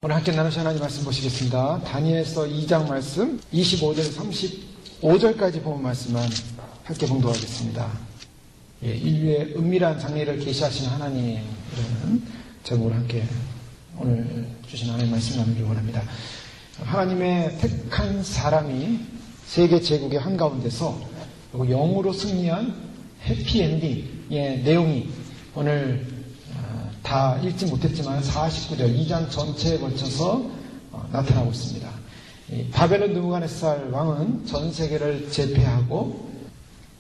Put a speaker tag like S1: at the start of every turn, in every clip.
S1: 오늘 함께 나누신 하나님 말씀 보시겠습니다. 다니엘서 2장 말씀 25절 35절까지 본 말씀만 함께 봉독하겠습니다. 인류의 은밀한 장래를 계시하시는 하나님이라는 제목으로 함께 오늘 주신 하나님 말씀 나누기 원합니다. 하나님의 택한 사람이 세계 제국의 한가운데서 영으로 승리한 해피엔딩의 내용이 오늘 다 읽지 못했지만 49절 2장 전체에 걸쳐서 나타나고 있습니다. 바벨론 느부갓네살 왕은 전 세계를 제패하고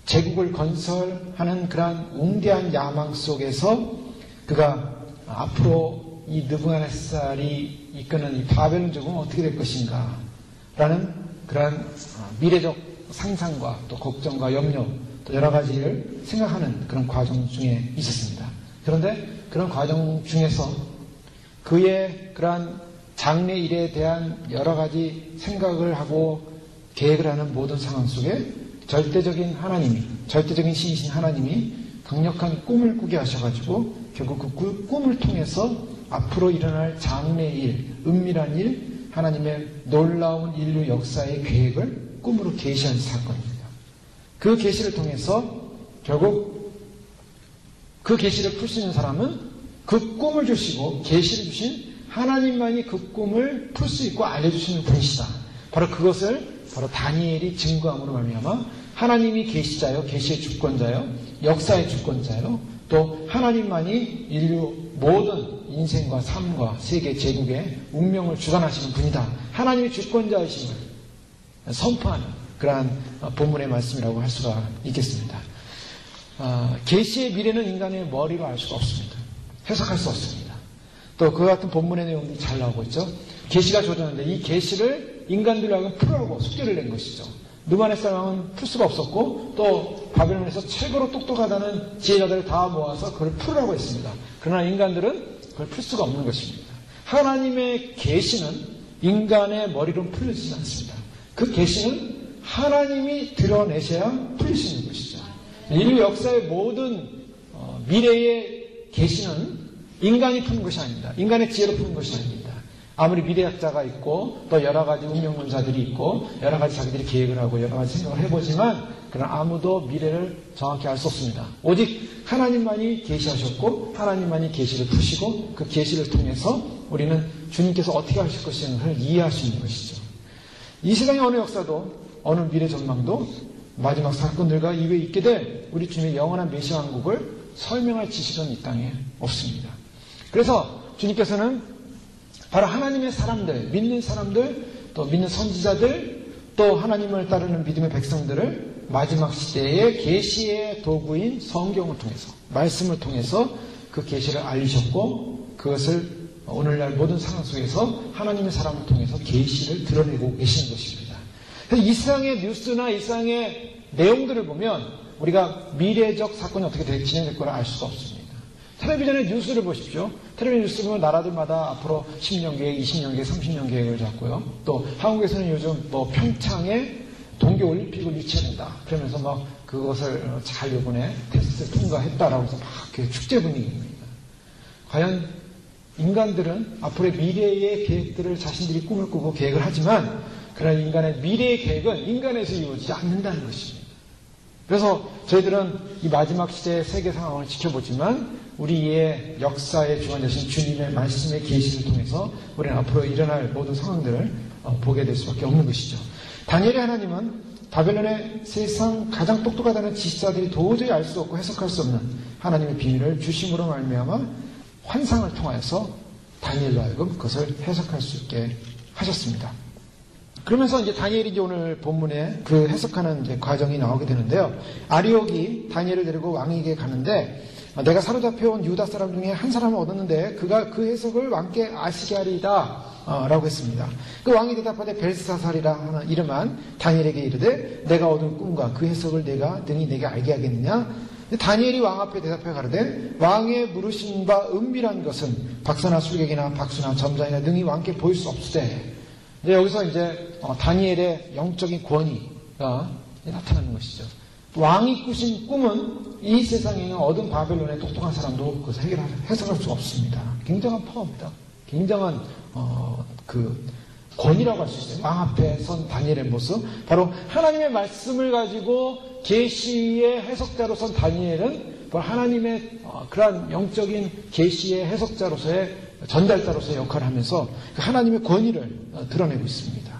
S1: 제국을 건설하는 그러한 웅대한 야망 속에서 그가 앞으로 이 느부갓네살이 이끄는 이 바벨론 제국은 어떻게 될 것인가 라는 그러한 미래적 상상과 또 걱정과 염려 또 여러 가지를 생각하는 그런 과정 중에 있었습니다. 그런데 그런 과정 중에서 그의 그러한 장래 일에 대한 여러 가지 생각을 하고 계획을 하는 모든 상황 속에 절대적인 신이신 하나님이 강력한 꿈을 꾸게 하셔가지고 결국 그 꿈을 통해서 앞으로 일어날 장래 일, 은밀한 일, 하나님의 놀라운 인류 역사의 계획을 꿈으로 계시한 사건입니다. 그 계시를 통해서 결국 그 계시를 풀 수 있는 사람은 그 꿈을 주시고 계시를 주신 하나님만이 그 꿈을 풀 수 있고 알려주시는 분이시다. 바로 그것을 바로 다니엘이 증거함으로 말미암아 하나님이 계시자요, 계시의 주권자요, 역사의 주권자요, 또 하나님만이 인류 모든 인생과 삶과 세계 제국의 운명을 주관하시는 분이다. 하나님의 주권자이심을 선포하는 그러한 본문의 말씀이라고 할 수가 있겠습니다. 계시의 미래는 인간의 머리로 알 수가 없습니다. 해석할 수 없습니다. 또 그와 같은 본문의 내용들이 잘 나오고 있죠. 계시가 주어졌는데 이 계시를 인간들로 하여금 풀라고 숙제를 낸 것이죠. 느부갓네살 왕은 풀 수가 없었고 또 바벨론에서 최고로 똑똑하다는 지혜자들을 다 모아서 그걸 풀으라고 했습니다. 그러나 인간들은 그걸 풀 수가 없는 것입니다. 하나님의 계시는 인간의 머리로 풀리지 않습니다. 그 계시는 하나님이 드러내셔야 풀릴 수 있는 것이죠. 인류 역사의 모든 미래의 계시는 인간이 푸는 것이 아닙니다. 인간의 지혜로 푸는 것이 아닙니다. 아무리 미래학자가 있고 또 여러 가지 운명론자들이 있고 여러 가지 자기들이 계획을 하고 여러 가지 생각을 해보지만 그러나 아무도 미래를 정확히 알 수 없습니다. 오직 하나님만이 계시하셨고 하나님만이 계시를 푸시고 그 계시를 통해서 우리는 주님께서 어떻게 하실 것인가를 이해할 수 있는 것이죠. 이 세상의 어느 역사도 어느 미래 전망도 마지막 사건들과 이후에 있게 될 우리 주님의 영원한 메시아 왕국을 설명할 지식은 이 땅에 없습니다. 그래서 주님께서는 바로 하나님의 사람들, 믿는 사람들, 또 믿는 선지자들, 또 하나님을 따르는 믿음의 백성들을 마지막 시대의 계시의 도구인 성경을 통해서, 말씀을 통해서 그 계시를 알리셨고 그것을 오늘날 모든 상황 속에서 하나님의 사람을 통해서 계시를 드러내고 계시는 것입니다. 이 세상의 뉴스나 이 세상의 내용들을 보면 우리가 미래적 사건이 어떻게 진행될 걸 알 수가 없습니다. 텔레비전의 뉴스를 보십시오. 텔레비전 뉴스 보면 나라들마다 앞으로 10년 계획, 20년 계획, 30년 계획을 잡고요. 또 한국에서는 요즘 동계올림픽을 유치해야 된다. 그러면서 그것을 잘 이번에 테스트를 통과했다라고 해서 축제 분위기입니다. 과연 인간들은 앞으로의 미래의 계획들을 자신들이 꿈을 꾸고 계획을 하지만 그러나 인간의 미래의 계획은 인간에서 이루어지지 않는다는 것입니다. 그래서 저희들은 이 마지막 시대의 세계 상황을 지켜보지만 우리의 역사의 주관 되신 주님의 말씀의 계시를 통해서 우리는 앞으로 일어날 모든 상황들을 보게 될 수밖에 없는 것이죠. 다니엘의 하나님은 바벨론의 세상 가장 똑똑하다는 지식자들이 도저히 알 수 없고 해석할 수 없는 하나님의 비밀을 주심으로 말미암아 환상을 통하여서 다니엘로 하여금 그것을 해석할 수 있게 하셨습니다. 그러면서 이제 다니엘이 이제 오늘 본문에 그 해석하는 이제 과정이 나오게 되는데요. 아리옥이 다니엘을 데리고 왕에게 가는데 내가 사로잡혀온 유다 사람 중에 한 사람을 얻었는데 그가 그 해석을 왕께 아시게 하리이다 라고 했습니다. 그 왕이 대답하되 벨사살이라 하는 이름한 다니엘에게 이르되 내가 얻은 꿈과 그 해석을 내가 능히 내게 알게 하겠느냐. 다니엘이 왕 앞에 대답해 가로되 왕의 물으신 바 은밀한 것은 박사나 술객이나 박수나 점장이나 능히 왕께 보일 수 없으되 여기서 이제 다니엘의 영적인 권위가 나타나는 것이죠. 왕이 꾸신 꿈은 이 세상에 있는 어떤 바벨론의 똑똑한 사람도 그것을 해석할 수가 없습니다. 굉장한 파워입니다. 굉장한 그 권위라고 할 수 있어요. 왕 앞에 선 다니엘의 모습. 바로 하나님의 말씀을 가지고 계시의 해석자로 선 다니엘은 바로 하나님의 그러한 영적인 계시의 해석자로서의 전달자로서의 역할을 하면서 하나님의 권위를 드러내고 있습니다.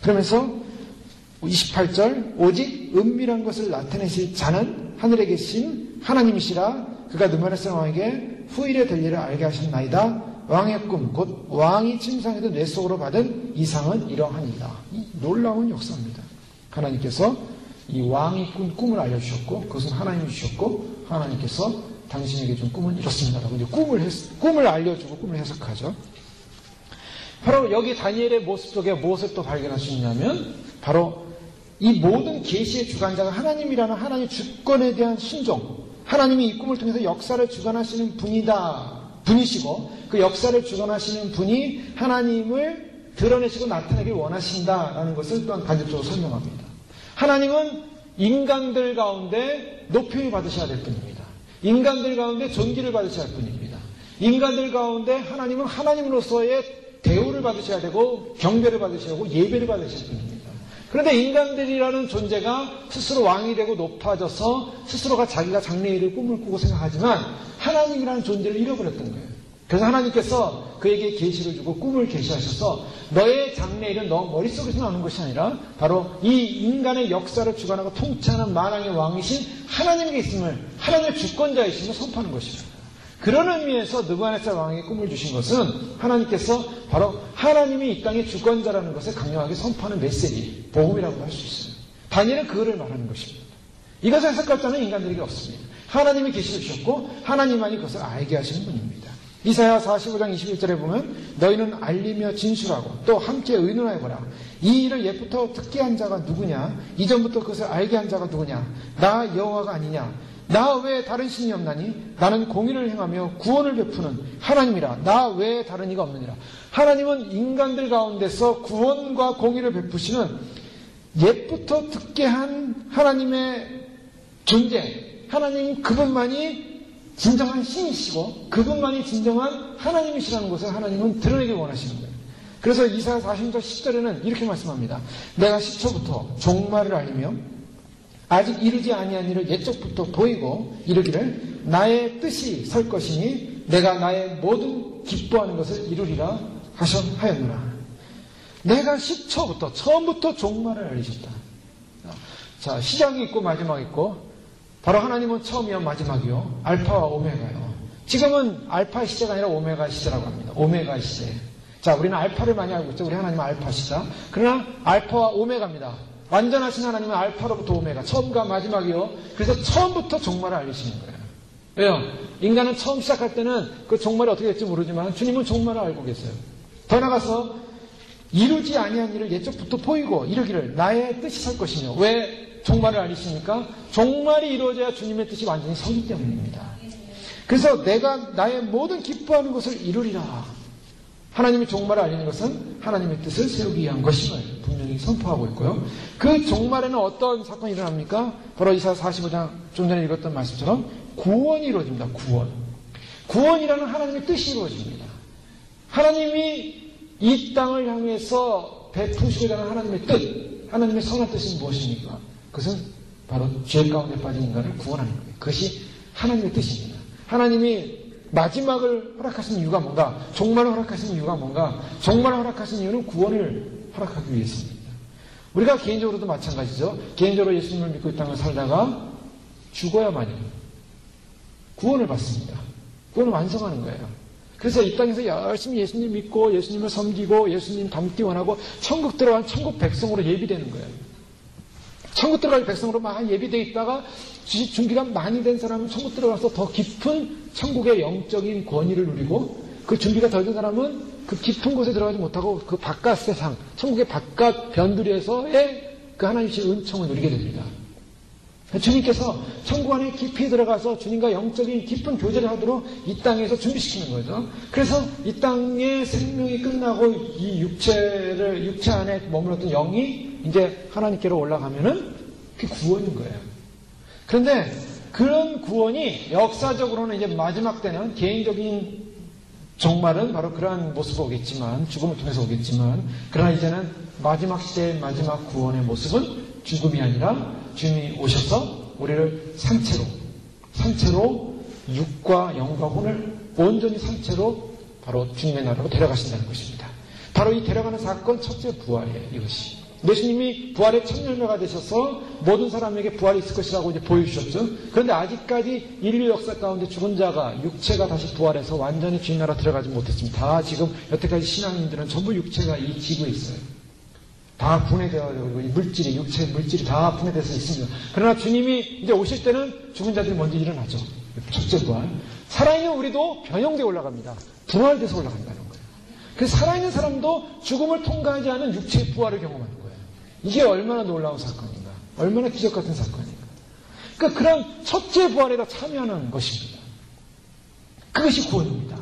S1: 그러면서 28절 오직 은밀한 것을 나타내실 자는 하늘에 계신 하나님이시라. 그가 느부갓네살 왕에게 후일에 될 일을 알게 하셨나이다. 왕의 꿈, 곧 왕이 침상에도 뇌 속으로 받은 이상은 이러하니라. 이 놀라운 역사입니다. 하나님께서 이 왕이 꾼 꿈을 알려주셨고, 그것은 하나님이 주셨고, 하나님께서 당신에게 준 꿈은 이렇습니다. 라고 이제 꿈을 알려주고 꿈을 해석하죠. 바로 여기 다니엘의 모습 속에 무엇을 또 발견할 수 있냐면, 바로 이 모든 계시의 주관자가 하나님이라는 하나님의 주권에 대한 순종, 하나님이 이 꿈을 통해서 역사를 주관하시는 분이시고, 그 역사를 주관하시는 분이 하나님을 드러내시고 나타내길 원하신다라는 것을 또한 간접적으로 설명합니다. 하나님은 인간들 가운데 높임을 받으셔야 될 분입니다. 인간들 가운데 존귀를 받으셔야 할 분입니다. 인간들 가운데 하나님은 하나님으로서의 대우를 받으셔야 되고 경배를 받으셔야 하고 예배를 받으셔야 됩니다. 그런데 인간들이라는 존재가 스스로 왕이 되고 높아져서 스스로가 자기가 장래일을 꿈을 꾸고 생각하지만 하나님이라는 존재를 잃어버렸던 거예요. 그래서 하나님께서 그에게 계시를 주고 꿈을 계시하셔서 너의 장래일은 너 머릿속에서 나오는 것이 아니라 바로 이 인간의 역사를 주관하고 통치하는 만왕의 왕이신 하나님께 있음을, 하나님의 주권자이심을 선포하는 것입니다. 그런 의미에서 느부갓네살 왕에게 꿈을 주신 것은 하나님께서 바로 하나님이 이 땅의 주권자라는 것을 강력하게 선포하는 메시지, 복음이라고 할 수 있어요. 다니엘은 그거를 말하는 것입니다. 이것을 해석할 자는 인간들에게 없습니다. 하나님이 계시를 주셨고 하나님만이 그것을 알게 하시는 분입니다. 이사야 45장 21절에 보면 너희는 알리며 진술하고 또 함께 의논하여보라. 이 일을 옛부터 듣게 한 자가 누구냐? 이전부터 그것을 알게 한 자가 누구냐? 나 여호와가 아니냐? 나 외에 다른 신이 없나니? 나는 공의를 행하며 구원을 베푸는 하나님이라. 나 외에 다른 이가 없느니라. 하나님은 인간들 가운데서 구원과 공의를 베푸시는 옛부터 듣게 한 하나님의 존재, 하나님 그분만이 진정한 신이시고 그분만이 진정한 하나님이시라는 것을 하나님은 드러내길 원하시는 거예요. 그래서 이사야 40장 10절에는 이렇게 말씀합니다. 내가 시초부터 종말을 알리며 아직 이르지 아니한 일을 옛적부터 보이고 이르기를 나의 뜻이 설 것이니 내가 나의 모든 기뻐하는 것을 이루리라 하였노라. 내가 시초부터 처음부터 종말을 알리셨다. 자, 시작이 있고 마지막이 있고 바로 하나님은 처음이요 마지막이요 알파와 오메가요. 지금은 알파의 시대가 아니라 오메가의 시대라고 합니다. 오메가의 시대. 자, 우리는 알파를 많이 알고 있죠. 우리 하나님은 알파 시다. 그러나 알파와 오메가입니다. 완전하신 하나님은 알파로부터 오메가, 처음과 마지막이요. 그래서 처음부터 종말을 알리시는 거예요. 왜요? 인간은 처음 시작할 때는 그 종말이 어떻게 될지 모르지만 주님은 종말을 알고 계세요. 더 나가서 이루지 아니한 일을 옛적부터 보이고 이르기를 나의 뜻이 설 것이며. 왜 종말을 알리십니까? 종말이 이루어져야 주님의 뜻이 완전히 서기 때문입니다. 그래서 내가 나의 모든 기뻐하는 것을 이루리라. 하나님이 종말을 알리는 것은 하나님의 뜻을 세우기 위한 것임을 분명히 선포하고 있고요. 그 종말에는 어떤 사건이 일어납니까? 바로 이사야 45장 좀 전에 읽었던 말씀처럼 구원이 이루어집니다. 구원이라는 하나님의 뜻이 이루어집니다. 하나님이 이 땅을 향해서 베푸시고자 하는 하나님의 뜻, 하나님의 선한 뜻은 무엇입니까? 그것은 바로 죄 가운데 빠진 인간을 구원하는 거예요. 그것이 하나님의 뜻입니다. 하나님이 마지막을 허락하신 이유가 뭔가? 종말을 허락하신 이유가 뭔가? 종말을 허락하신 이유는 구원을 허락하기 위해서입니다. 우리가 개인적으로도 마찬가지죠. 개인적으로 예수님을 믿고 이 땅을 살다가 죽어야만이 구원을 받습니다. 구원을 완성하는 거예요. 그래서 이 땅에서 열심히 예수님 믿고 예수님을 섬기고 예수님 닮기 원하고 천국 들어간 천국 백성으로 예비되는 거예요. 천국 들어갈 백성으로 막 예비되어 있다가 준비가 많이 된 사람은 천국 들어가서 더 깊은 천국의 영적인 권위를 누리고 그 준비가 덜 된 사람은 그 깊은 곳에 들어가지 못하고 그 바깥 세상, 천국의 바깥 변두리에서의 그 하나님의 은총을 누리게 됩니다. 주님께서 천국 안에 깊이 들어가서 주님과 영적인 깊은 교제를 하도록 이 땅에서 준비시키는 거죠. 그래서 이 땅의 생명이 끝나고 이 육체 안에 머물렀던 영이 이제 하나님께로 올라가면은 그게 구원인 거예요. 그런데 그런 구원이 역사적으로는 이제 마지막 때는 개인적인 종말은 바로 그러한 모습으로 오겠지만, 죽음을 통해서 오겠지만, 그러나 이제는 마지막 시대의 마지막 구원의 모습은 죽음이 아니라 주님이 오셔서 우리를 산채로 육과 영과 혼을 온전히 산채로 바로 주님의 나라로 데려가신다는 것입니다. 바로 이 데려가는 사건 첫째 부활이에요. 이것이. 예수님이 부활의 첫 열매가 되셔서 모든 사람에게 부활이 있을 것이라고 이제 보여주셨죠. 그런데 아직까지 인류 역사 가운데 죽은 자가 육체가 다시 부활해서 완전히 주님 나라 들어가지 못했습니다. 다 지금 여태까지 신앙인들은 전부 육체가 이 지구에 있어요. 다 분해되어가지고 물질이 육체 물질이 다 분해돼서 있습니다. 그러나 주님이 이제 오실 때는 죽은 자들이 먼저 일어나죠. 첫째 부활. 살아있는 우리도 변형되어 올라갑니다. 부활돼서 올라간다는 거예요. 그래서 살아있는 사람도 죽음을 통과하지 않은 육체의 부활을 경험하는 거예요. 이게 얼마나 놀라운 사건인가. 얼마나 기적 같은 사건인가. 그러니까 그런 첫째 부활에다 참여하는 것입니다. 그것이 구원입니다.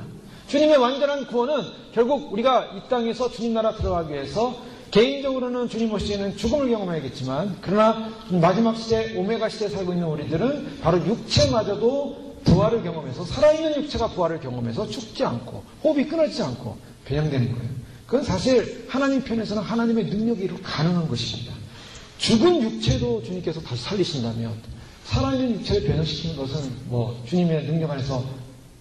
S1: 주님의 완전한 구원은 결국 우리가 이 땅에서 주님 나라 들어가기 위해서 개인적으로는 주님 오시기에는 죽음을 경험해야겠지만, 그러나 마지막 시대, 오메가 시대에 살고 있는 우리들은 바로 육체마저도 부활을 경험해서, 살아있는 육체가 부활을 경험해서 죽지 않고 호흡이 끊어지지 않고 변형되는 거예요. 그건 사실 하나님 편에서는 하나님의 능력이 가능한 것입니다. 죽은 육체도 주님께서 다시 살리신다면 살아있는 육체를 변형시키는 것은 주님의 능력 안에서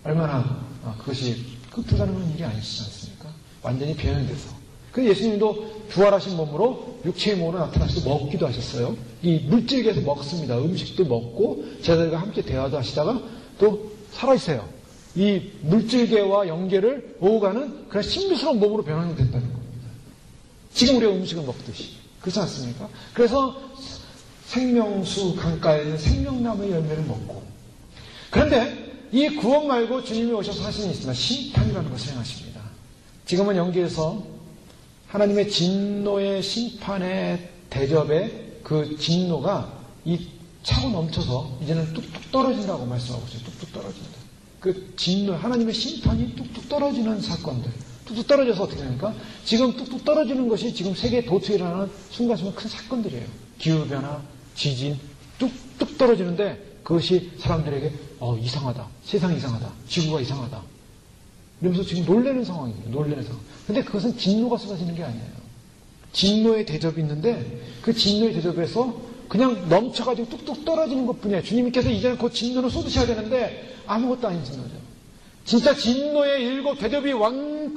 S1: 얼마나 그것이 불가능한 일이 아니시지 않습니까? 완전히 변형돼서. 그래서 예수님도 부활하신 몸으로 육체의 몸으로 나타나셔서 먹기도 하셨어요. 이 물질계에서 먹습니다. 음식도 먹고 제자들과 함께 대화도 하시다가 또 살아있어요. 이 물질계와 영계를 오가는 그런 신비스러운 몸으로 변환됐다는 겁니다. 지금 우리가 음식을 먹듯이. 그렇지 않습니까? 그래서 생명수 강가에 있는 생명나무의 열매를 먹고. 그런데 이 구원 말고 주님이 오셔서 하시는 일이 있습니다. 심판이라는 것을 행하십니다. 지금은 영계에서 하나님의 진노의 심판의 대접에 그 진노가 이 차고 넘쳐서 이제는 뚝뚝 떨어진다고 말씀하고 있어요. 뚝뚝 떨어진다. 그 진노, 하나님의 심판이 뚝뚝 떨어지는 사건들. 뚝뚝 떨어져서 어떻게 됩니까? 지금 뚝뚝 떨어지는 것이 지금 세계에 도처에 일어나는 순간순간 큰 사건들이에요. 기후변화, 지진, 뚝뚝 떨어지는데 그것이 사람들에게 이상하다. 세상이 이상하다. 지구가 이상하다. 이러면서 지금 놀라는 상황입니다. 놀라는 상황. 근데 그것은 진노가 쏟아지는 게 아니에요. 진노의 대접이 있는데 그 진노의 대접에서 그냥 넘쳐가지고 뚝뚝 떨어지는 것 뿐이에요. 주님께서 이제는 그 진노를 쏟으셔야 되는데 아무것도 아닌 진노죠. 진짜 진노의 일곱 대접이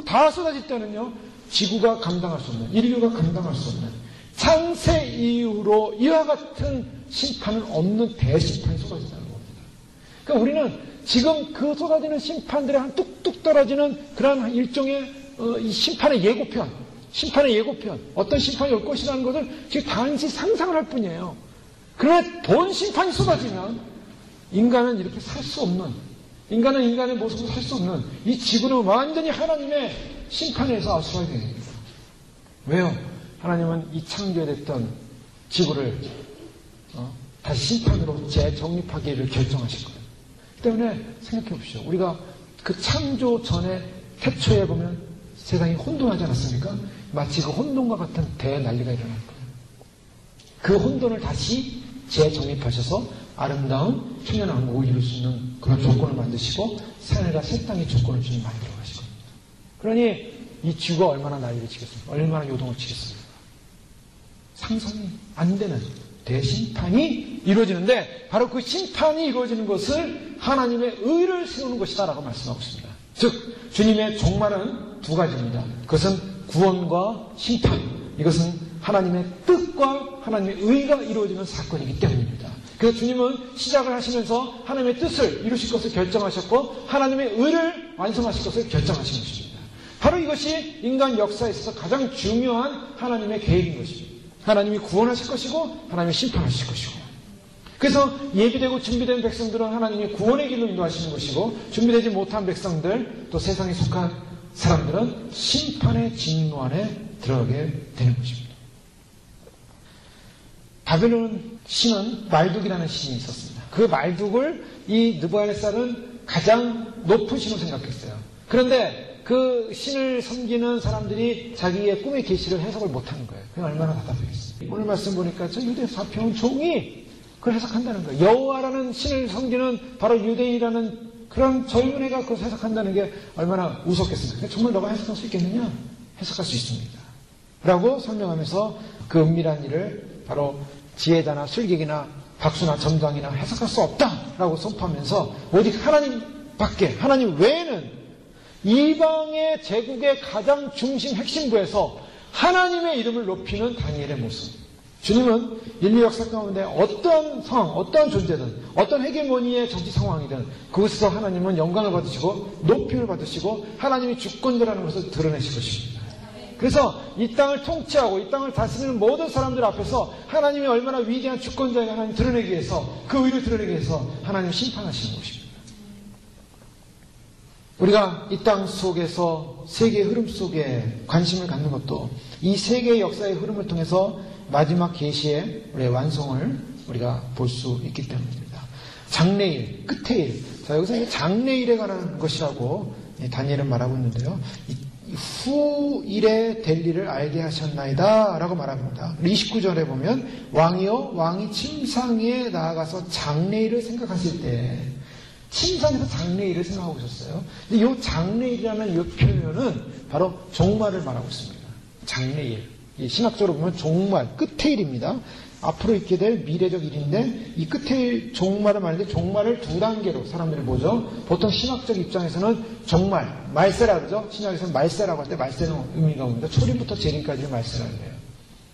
S1: 다 쏟아질 때는요, 지구가 감당할 수 없는, 인류가 감당할 수 없는 창세 이후로 이와 같은 심판은 없는 대심판이 쏟아진다는 겁니다. 그러니까 우리는 지금 그 쏟아지는 심판들의 한 뚝뚝 떨어지는 그러한 일종의 이 심판의 예고편, 어떤 심판이 올 것이라는 것을 지금 단지 상상을 할 뿐이에요. 그러나 본 심판이 쏟아지면 인간은 이렇게 살 수 없는, 인간은 인간의 모습으로 살 수 없는 이 지구는 완전히 하나님의 심판에서 아수라야 됩니다. 왜요? 하나님은 이 창조됐던 지구를 다시 심판으로 재정립하기를 결정하실 거예요. 그 때문에 생각해 보십시오. 우리가 그 창조 전에 태초에 보면 세상이 혼돈하지 않았습니까? 마치 그 혼돈과 같은 대난리가 일어날 거예요. 그 혼돈을 다시 재정립하셔서 아름다운 천연왕국을 이룰 수 있는 그런 조건을 만드시고 산에다 새 땅의 조건을 주님 만들어 가실 겁니다. 그러니 이 지구가 얼마나 난리를 치겠습니까? 얼마나 요동을 치겠습니까? 상상이 안 되는 대심판이 이루어지는데 바로 그 심판이 이루어지는 것을 하나님의 의를 세우는 것이다라고 말씀하고 있습니다. 즉 주님의 종말은 두 가지입니다. 그것은 구원과 심판. 이것은 하나님의 뜻과 하나님의 의가 이루어지는 사건이기 때문입니다. 그래서 주님은 시작을 하시면서 하나님의 뜻을 이루실 것을 결정하셨고 하나님의 의를 완성하실 것을 결정하신 것입니다. 바로 이것이 인간 역사에 있어서 가장 중요한 하나님의 계획인 것입니다. 하나님이 구원하실 것이고 하나님이 심판하실 것이고. 그래서 예비되고 준비된 백성들은 하나님이 구원의 길로 인도하시는 것이고 준비되지 못한 백성들, 또 세상에 속한 사람들은 심판의 진노 안에 들어가게 되는 것입니다. 바벨론 신은 말둑이라는 신이 있었습니다. 그 말둑을 이 느부갓네살은 가장 높은 신으로 생각했어요. 그런데 그 신을 섬기는 사람들이 자기의 꿈의 계시를 해석을 못하는 거예요. 그게 얼마나 답답하겠어요. 오늘 말씀 보니까 저 유대 사평 종이 그걸 해석한다는 거예요. 여호와라는 신을 섬기는 바로 유대인이라는 그런 젊은 애가 그것을 해석한다는 게 얼마나 우습겠습니까? 정말 너가 해석할 수 있겠느냐? 해석할 수 있습니다. 라고 설명하면서 그 은밀한 일을 바로 지혜자나 술객이나 박수나 점장이나 해석할 수 없다라고 선포하면서 오직 하나님밖에, 하나님 외에는 이방의 제국의 가장 중심 핵심부에서 하나님의 이름을 높이는 다니엘의 모습. 주님은 인류 역사 가운데 어떤 상황, 어떤 존재든, 어떤 헤게모니의 정치 상황이든 그곳에서 하나님은 영광을 받으시고 높임을 받으시고 하나님이 주권자라는 것을 드러내실 것입니다. 그래서 이 땅을 통치하고 이 땅을 다스리는 모든 사람들 앞에서 하나님이 얼마나 위대한 주권자인가 하나님 드러내기 위해서, 그 의를 드러내기 위해서 하나님 심판하시는 것입니다. 우리가 이 땅 속에서 세계의 흐름 속에 관심을 갖는 것도 이 세계의 역사의 흐름을 통해서 마지막 계시의 우리의 완성을 우리가 볼 수 있기 때문입니다. 장래일, 끝의 일. 자, 여기서 장래일에 관한 것이라고 다니엘은 말하고 있는데요. 후일에 될 일을 알게 하셨나이다 라고 말합니다. 29절에 보면 왕이요 왕이 침상에 나아가서 장래일을 생각하실 때 침상에서 장래일을 생각하고 있었어요. 근데 이 장래일이라는 이 표현은 바로 종말을 말하고 있습니다. 장래일. 신학적으로 보면 종말, 끝의 일입니다. 앞으로 있게 될 미래적 일인데 이 끝의 일, 종말을 말하는데 종말을 두 단계로 사람들이 보죠. 보통 신학적 입장에서는 종말, 말세라 그러죠. 신학에서는 말세라고 할 때 말세는 의미가 옵니다. 초림부터 재림까지를 말세라고 해요.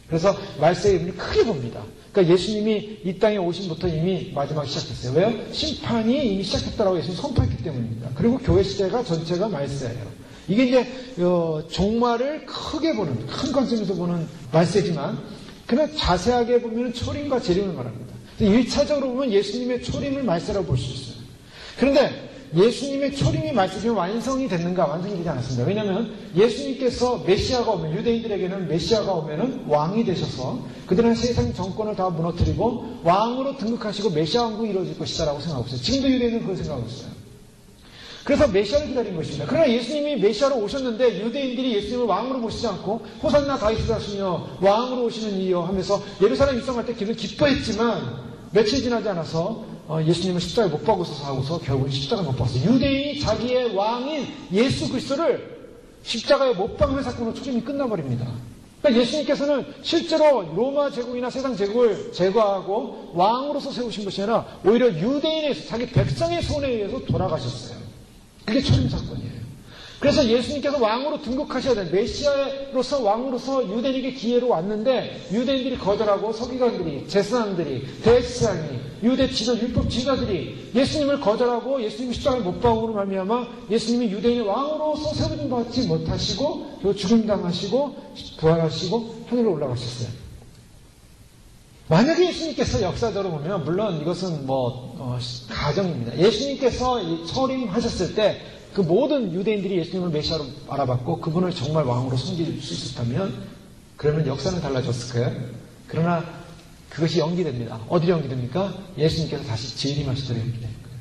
S1: 그래서 말세의 의미를 크게 봅니다. 그러니까 예수님이 이 땅에 오심부터 이미 마지막이 시작했어요. 왜요? 심판이 이미 시작했다라고 예수님이 선포했기 때문입니다. 그리고 교회 시대가 전체가 말세예요. 이게 이제 종말을 크게 보는, 큰 관점에서 보는 말세지만 그냥 자세하게 보면 초림과 재림을 말합니다. 1차적으로 보면 예수님의 초림을 말세라고 볼 수 있어요. 그런데 예수님의 초림이 말세지만 완성이 됐는가? 완성이 되지 않았습니다. 왜냐하면 예수님께서 메시아가 오면, 유대인들에게는 메시아가 오면은 왕이 되셔서 그들은 세상 정권을 다 무너뜨리고 왕으로 등극하시고 메시아 왕국이 이루어질 것이다라고 생각하고 있어요. 지금도 유대인은 그걸 생각하고 있어요. 그래서 메시아를 기다린 것입니다. 그러나 예수님이 메시아로 오셨는데 유대인들이 예수님을 왕으로 모시지 않고 호산나 다윗의 자손이여 왕으로 오시는 이여 하면서 예루살렘 입성할 때 그들은 기뻐했지만 며칠 지나지 않아서 예수님을 십자가에 못 박으셔서 하고서 결국은 십자가에 못 박았어요. 유대인이 자기의 왕인 예수 그리스도를 십자가에 못 박는 사건으로 초림이 끝나버립니다. 그러니까 예수님께서는 실제로 로마 제국이나 세상 제국을 제거하고 왕으로서 세우신 것이 아니라 오히려 유대인의 자기 백성의 손에 의해서 돌아가셨어요. 그게 초림 사건이에요. 그래서 예수님께서 왕으로 등극하셔야 돼요. 메시아로서 왕으로서 유대인에게 기회로 왔는데 유대인들이 거절하고 서기관들이, 제사장들이, 대제사장이, 유대 지도 율법 지도자들이 예수님을 거절하고 예수님이 십자가에 못 박음으로 말미암아 예수님이 유대인의 왕으로서 세워진 받지 못하시고 그리고 죽임당하시고 부활하시고 하늘로 올라가셨어요. 만약에 예수님께서 역사적으로 보면 물론 이것은 가정입니다. 예수님께서 초림하셨을 때 그 모든 유대인들이 예수님을 메시아로 알아봤고 그분을 정말 왕으로 섬길 수 있었다면 그러면 역사는 달라졌을 거예요. 그러나 그것이 연기됩니다. 어디로 연기됩니까? 예수님께서 다시 재림하시도록 연기되는 거예요.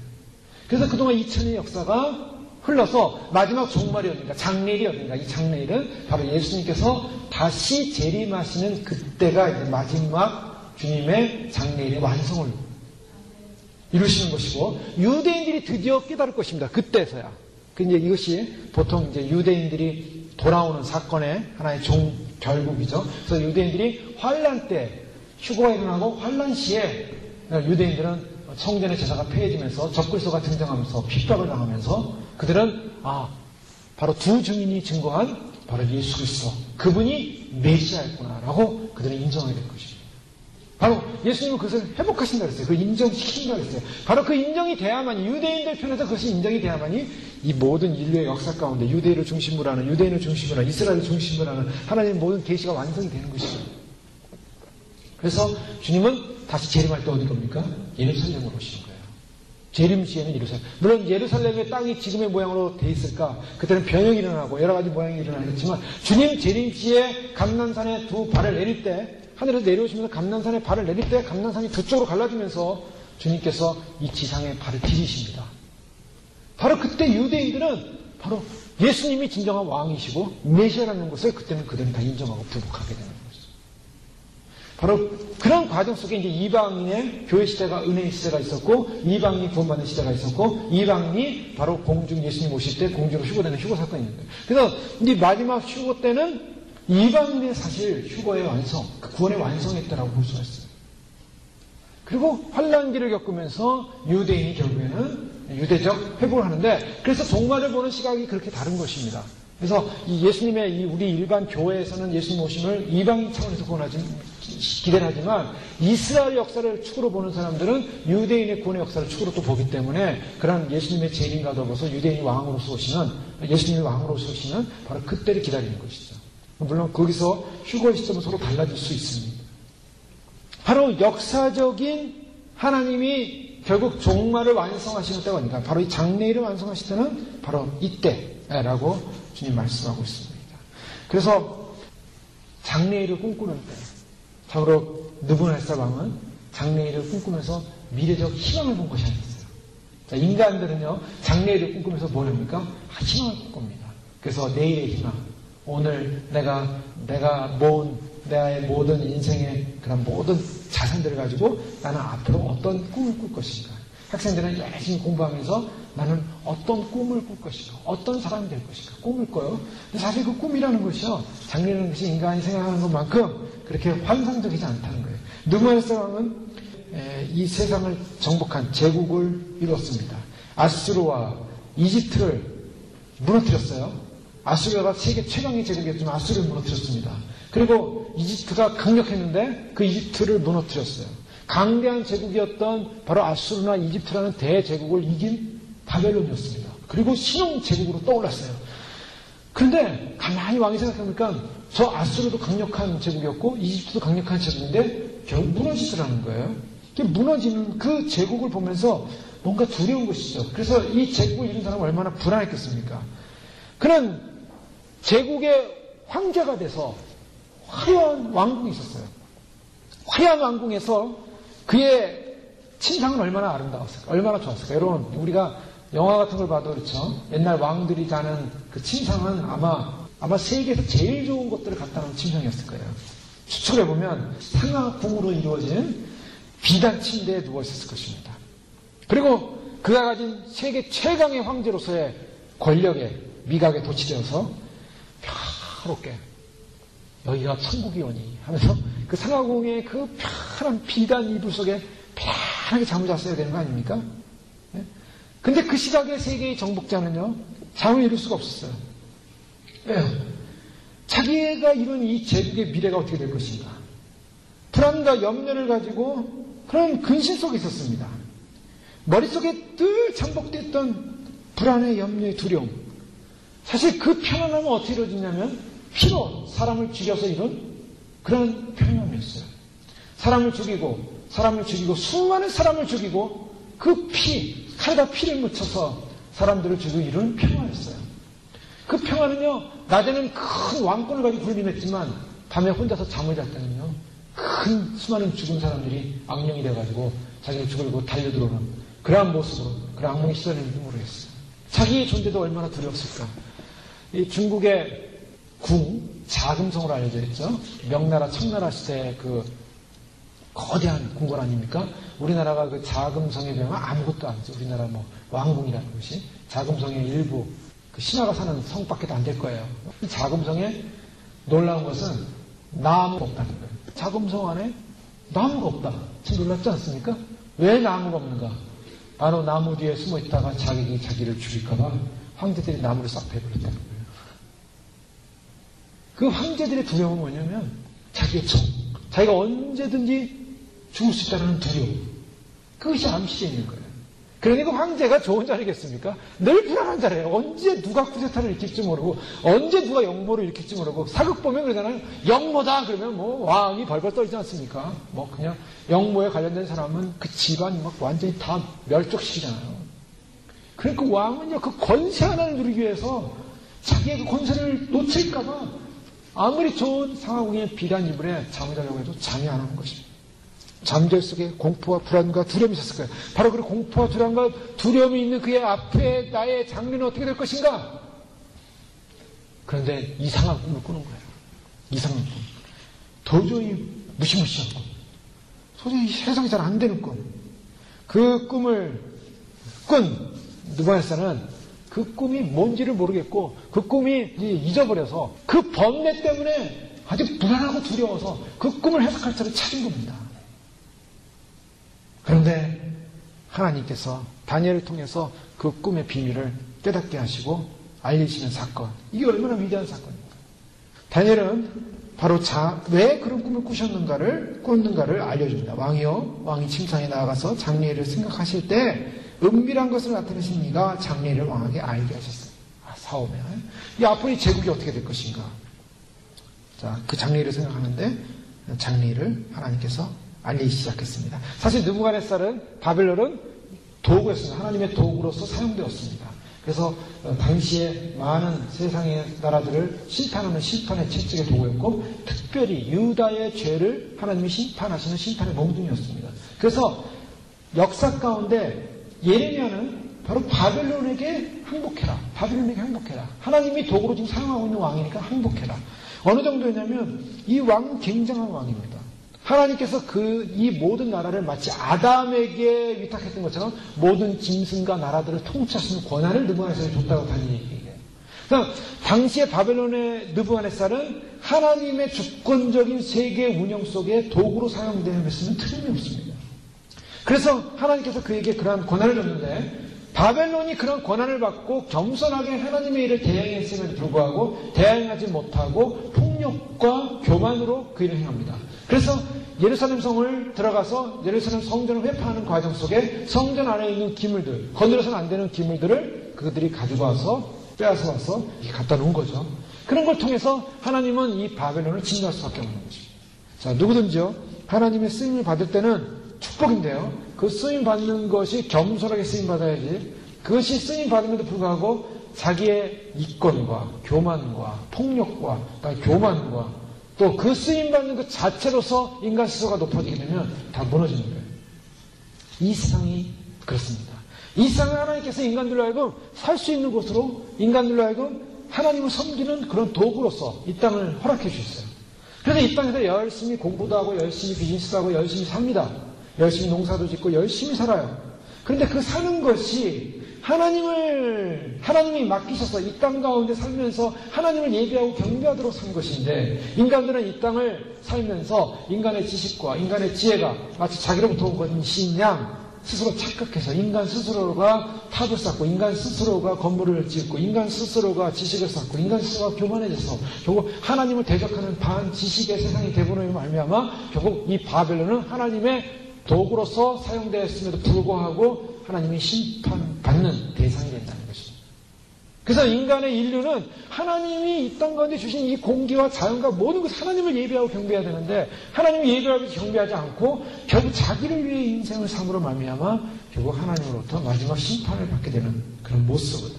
S1: 그래서 그동안 2000년의 역사가 흘러서 마지막 종말이 어딘가, 장래일이 어딘가, 이 장래일은 바로 예수님께서 다시 재림하시는 그때가 이제 마지막 주님의 장래일의 완성을 이루시는 것이고 유대인들이 드디어 깨달을 것입니다. 그때서야. 이제 이것이 보통 이제 유대인들이 돌아오는 사건의 하나의 결국이죠. 그래서 유대인들이 환란 때 휴거가 일어나고 환란 시에 유대인들은 성전의 제사가 폐해지면서 적그리스도가 등장하면서 핍박을 당하면서 그들은 바로 두 증인이 증거한 바로 예수 그리스도 그분이 메시아였구나라고 그들은 인정하게 된 것입니다. 바로 예수님은 그것을 회복하신다 그랬어요. 그걸 인정시킨다 그랬어요. 바로 그 인정이 돼야만이 유대인들 편에서 그것이 인정이 돼야만이 이 모든 인류의 역사 가운데 유대인을 중심으로 하는 이스라엘을 중심으로 하는 하나님의 모든 계시가 완성이 되는 것이죠. 그래서 주님은 다시 재림할 때 어디 겁니까? 예루살렘으로 오시는 거예요. 재림시에는 예루살렘. 물론 예루살렘의 땅이 지금의 모양으로 돼 있을까? 그때는 변형이 일어나고 여러 가지 모양이 일어나겠지만 주님 재림시에 감난산에 두 발을 내릴 때 하늘에서 내려오시면서 감난산에 발을 내릴 때 감난산이 두 쪽으로 갈라지면서 주님께서 이 지상에 발을 디디십니다. 바로 그때 유대인들은 바로 예수님이 진정한 왕이시고 메시아라는 것을 그때는 그들은 다 인정하고 부복하게 되는 것이죠. 바로 그런 과정 속에 이제 이방인의 교회 시대가 은혜의 시대가 있었고, 이방인이 구원받는 시대가 있었고, 이방인이 바로 공중 예수님 오실 때 공주로 휴거되는 휴거 사건이 있는 거예요. 그래서 이제 마지막 휴거 때는 이방인의 사실 휴거의 완성, 그 구원의 완성했다라고 볼 수가 있어요. 그리고 환란기를 겪으면서 유대인이 결국에는 유대적 회복을 하는데, 그래서 종말을 보는 시각이 그렇게 다른 것입니다. 그래서 이 예수님의 우리 일반 교회에서는 예수님 오심을 이방인 차원에서 기대를 하지만, 이스라엘 역사를 축으로 보는 사람들은 유대인의 구원의 역사를 축으로 또 보기 때문에, 그런 예수님의 재림과 더불어서 유대인이 왕으로서 오시는, 예수님이 왕으로서 오시는 바로 그때를 기다리는 것이죠. 물론 거기서 휴거의 시점은 서로 달라질 수 있습니다. 바로 역사적인 하나님이 결국 종말을 완성하시는 때가 어딘가, 바로 이 장래일을 완성하실 때는 바로 이때라고 주님 말씀하고 있습니다. 그래서 장래일을 꿈꾸는 때, 참으로 느부갓네살 왕은 장래일을 꿈꾸면서 미래적 희망을 본 것이 아니었어요. 자, 인간들은요, 장래일을 꿈꾸면서 뭘 합니까? 희망을 꿈꿉니다. 그래서 내일의 희망, 오늘 내가 모은 나의 모든 인생의 그런 모든 자산들을 가지고 나는 앞으로 어떤 꿈을 꿀 것인가. 학생들은 열심히 공부하면서 나는 어떤 꿈을 꿀 것인가, 어떤 사람이 될 것인가, 꿈을 꿔요. 근데 사실 그 꿈이라는 것이요, 장래라는 것이 인간이 생각하는 것만큼 그렇게 환상적이지 않다는 거예요. 느부갓네살 왕은 이 세상을 정복한 제국을 이뤘습니다. 아수르와 이집트를 무너뜨렸어요. 아수르가 세계 최강의 제국이었지만 아수르를 무너뜨렸습니다. 그리고 이집트가 강력했는데 그 이집트를 무너뜨렸어요. 강대한 제국이었던 바로 아수르나 이집트라는 대제국을 이긴 바벨론이었습니다. 그리고 신흥 제국으로 떠올랐어요. 그런데 가만히 왕이 생각해보니까 저 아수르도 강력한 제국이었고 이집트도 강력한 제국인데 결국 무너지더라는 거예요. 무너지는 그 제국을 보면서 뭔가 두려운 것이죠. 그래서 이 제국을 이룬 사람은 얼마나 불안했겠습니까? 그는 제국의 황제가 돼서 화려한 왕궁이 있었어요. 화려한 왕궁에서 그의 침상은 얼마나 아름다웠을까, 얼마나 좋았을까. 여러분, 우리가 영화 같은 걸 봐도 그렇죠. 옛날 왕들이 자는 그 침상은 아마 세계에서 제일 좋은 것들을 갖다 놓은 침상이었을 거예요. 추측을 해보면 상하궁으로 이루어진 비단 침대에 누워 있었을 것입니다. 그리고 그가 가진 세계 최강의 황제로서의 권력에 미각에 도취되어서 평화롭게 여기가 천국이오니 하면서 그 상하궁의 그 편한 비단 이불 속에 편하게 잠을 잤어야 되는 거 아닙니까? 근데 그 시각의 세계의 정복자는요, 잠을 이룰 수가 없었어요. 왜요? 자기가 이룬 이 제국의 미래가 어떻게 될 것인가. 불안과 염려를 가지고 그런 근심 속에 있었습니다. 머릿속에 늘 잠복됐던 불안의 염려의 두려움. 사실 그 편안함은 어떻게 이루어지냐면 피로 사람을 죽여서 이룬 그런 편안함이었어요. 사람을 죽이고 수많은 사람을 죽이고 그 칼에다 피를 묻혀서 사람들을 죽이고 이룬 평화였어요. 그 평화는요, 낮에는 큰 왕권을 가지고 군림했지만 밤에 혼자서 잠을 잘 때는요, 큰 수많은 죽은 사람들이 악령이 돼가지고 자기를 죽이고 달려들어오는 그러한 모습으로 그런 악몽에 시달리는지 모르겠어요. 자기의 존재도 얼마나 두려웠을까. 이 중국의 자금성으로 알려져 있죠. 명나라, 청나라 시대의 그 거대한 궁궐 아닙니까? 우리나라가 그 자금성에 비하면 아무것도 아니죠. 우리나라 왕궁이라는 것이. 자금성의 일부, 그 신하가 사는 성밖에 안 될 거예요. 이 자금성에 놀라운 것은 나무가 없다는 거예요. 자금성 안에 나무가 없다. 참 놀랍지 않습니까? 왜 나무가 없는가? 바로 나무 뒤에 숨어 있다가 자기를 죽일까봐 황제들이 나무를 싹 베버렸다는 거예요. 그 황제들의 두려움은 뭐냐면 자기의 자기가 언제든지 죽을 수 있다는 두려움. 그것이 암시되어 있는 거예요. 그러니까 황제가 좋은 자리겠습니까? 늘 불안한 자리예요. 언제 누가 쿠데타를 일으킬지 모르고, 언제 누가 역모를 일으킬지 모르고, 사극 보면 그러잖아요. 역모다! 그러면 왕이 벌벌 떨지 않습니까? 그냥 역모에 관련된 사람은 그 집안이 완전히 다 멸족시키잖아요. 그러니까 왕은요, 그 권세 하나를 누리기 위해서 자기의 그 권세를 놓칠까봐 아무리 좋은 상하궁의 비단 이불에 잠을 자려고 해도 잠이 안 오는 것입니다. 잠들 속에 공포와 불안과 두려움이 있었을 거예요. 바로 그 공포와 불안과 두려움이 있는 그의 앞에 나의 장래는 어떻게 될 것인가? 그런데 이상한 꿈을 꾸는 거예요. 이상한 꿈. 도저히 무시무시한 꿈. 도저히 해석이 잘 안 되는 꿈. 그 꿈을 꾼 느부갓네살은 그 꿈이 뭔지를 모르겠고 그 꿈이 잊어버려서 그 번뇌 때문에 아주 불안하고 두려워서 그 꿈을 해석할 자를 찾은 겁니다. 그런데 하나님께서 다니엘을 통해서 그 꿈의 비밀을 깨닫게 하시고 알리시는 사건. 이게 얼마나 위대한 사건입니까? 다니엘은 바로 왜 그런 꿈을 꿨는가를 알려줍니다. 왕이요, 왕이 침상에 나아가서 장래일을 생각하실 때 은밀한 것을 나타내신 이가 장래일을 왕에게 알게 하셨어요. 사오면 이 앞으로 이 제국이 어떻게 될 것인가. 자, 그 장래일을 생각하는데 장래일을 하나님께서 알리기 시작했습니다. 사실 느부갓네살은 바벨론은 도구였습니다. 하나님의 도구로서 사용되었습니다. 그래서 당시에 많은 세상의 나라들을 심판하는 심판의 채찍의 도구였고 특별히 유다의 죄를 하나님이 심판하시는 심판의 몽둥이였습니다. 그래서 역사 가운데 예레미야는 바로 바벨론에게 항복해라. 바벨론에게 항복해라. 하나님이 도구로 지금 사용하고 있는 왕이니까 항복해라. 어느 정도였냐면 이 왕은 굉장한 왕입니다. 하나님께서 이 모든 나라를 마치 아담에게 위탁했던 것처럼 모든 짐승과 나라들을 통치하시는 권한을 느부갓네살에 줬다고 다니엘이 얘기해요. 그러니까 당시의 바벨론의 느부갓네살은 하나님의 주권적인 세계 운영 속에 도구로 사용되는 것은 틀림이 없습니다. 그래서 하나님께서 그에게 그러한 권한을 줬는데 바벨론이 그런 권한을 받고 겸손하게 하나님의 일을 대행했음에도 불구하고 대행하지 못하고 폭력과 교만으로 그 일을 행합니다. 그래서 예루살렘 성을 들어가서 예루살렘 성전을 회파하는 과정 속에 성전 안에 있는 기물들, 건드려서는 안 되는 기물들을 그들이 가지고 와서 빼앗아 와서 갖다 놓은 거죠. 그런 걸 통해서 하나님은 이 바벨론을 진노할 수밖에 없는 것입니다. 자, 누구든지요 하나님의 쓰임을 받을 때는 축복인데요. 그 쓰임 받는 것이 겸손하게 쓰임 받아야지. 그것이 쓰임 받음에도 불구하고 자기의 이권과 교만과 폭력과 교만과 또 그 쓰임 받는 것 자체로서 인간 스스로가 높아지게 되면 다 무너지는 거예요. 이 세상이 그렇습니다. 이 세상은 하나님께서 인간들로 하여금 살 수 있는 곳으로 인간들로 하여금 하나님을 섬기는 그런 도구로서 이 땅을 허락해 주셨어요. 그래서 이 땅에서 열심히 공부도 하고 열심히 비즈니스도 하고 열심히 삽니다. 열심히 농사도 짓고 열심히 살아요. 그런데 그 사는 것이 하나님이 맡기셔서 이 땅 가운데 살면서 하나님을 예배하고 경배하도록 산 것인데 인간들은 이 땅을 살면서 인간의 지식과 인간의 지혜가 마치 자기로부터 온 것인 양 스스로 착각해서 인간 스스로가 탑을 쌓고 인간 스스로가 건물을 짓고 인간 스스로가 지식을 쌓고 인간 스스로가 교만해져서 결국 하나님을 대적하는 반지식의 세상이 되버림으로 말미암아 결국 이 바벨론은 하나님의 도구로서 사용되었음에도 불구하고 하나님이 심판받는 대상이 된다는 것입니다. 그래서 인간의 인류는 하나님이 이 땅 가운데 주신 이 공기와 자연과 모든 것 하나님을 예배하고 경배해야 되는데 하나님을 예배하고 경배하지 않고 결국 자기를 위해 인생을 삶으로 말미암아 결국 하나님으로부터 마지막 심판을 받게 되는 그런 모습을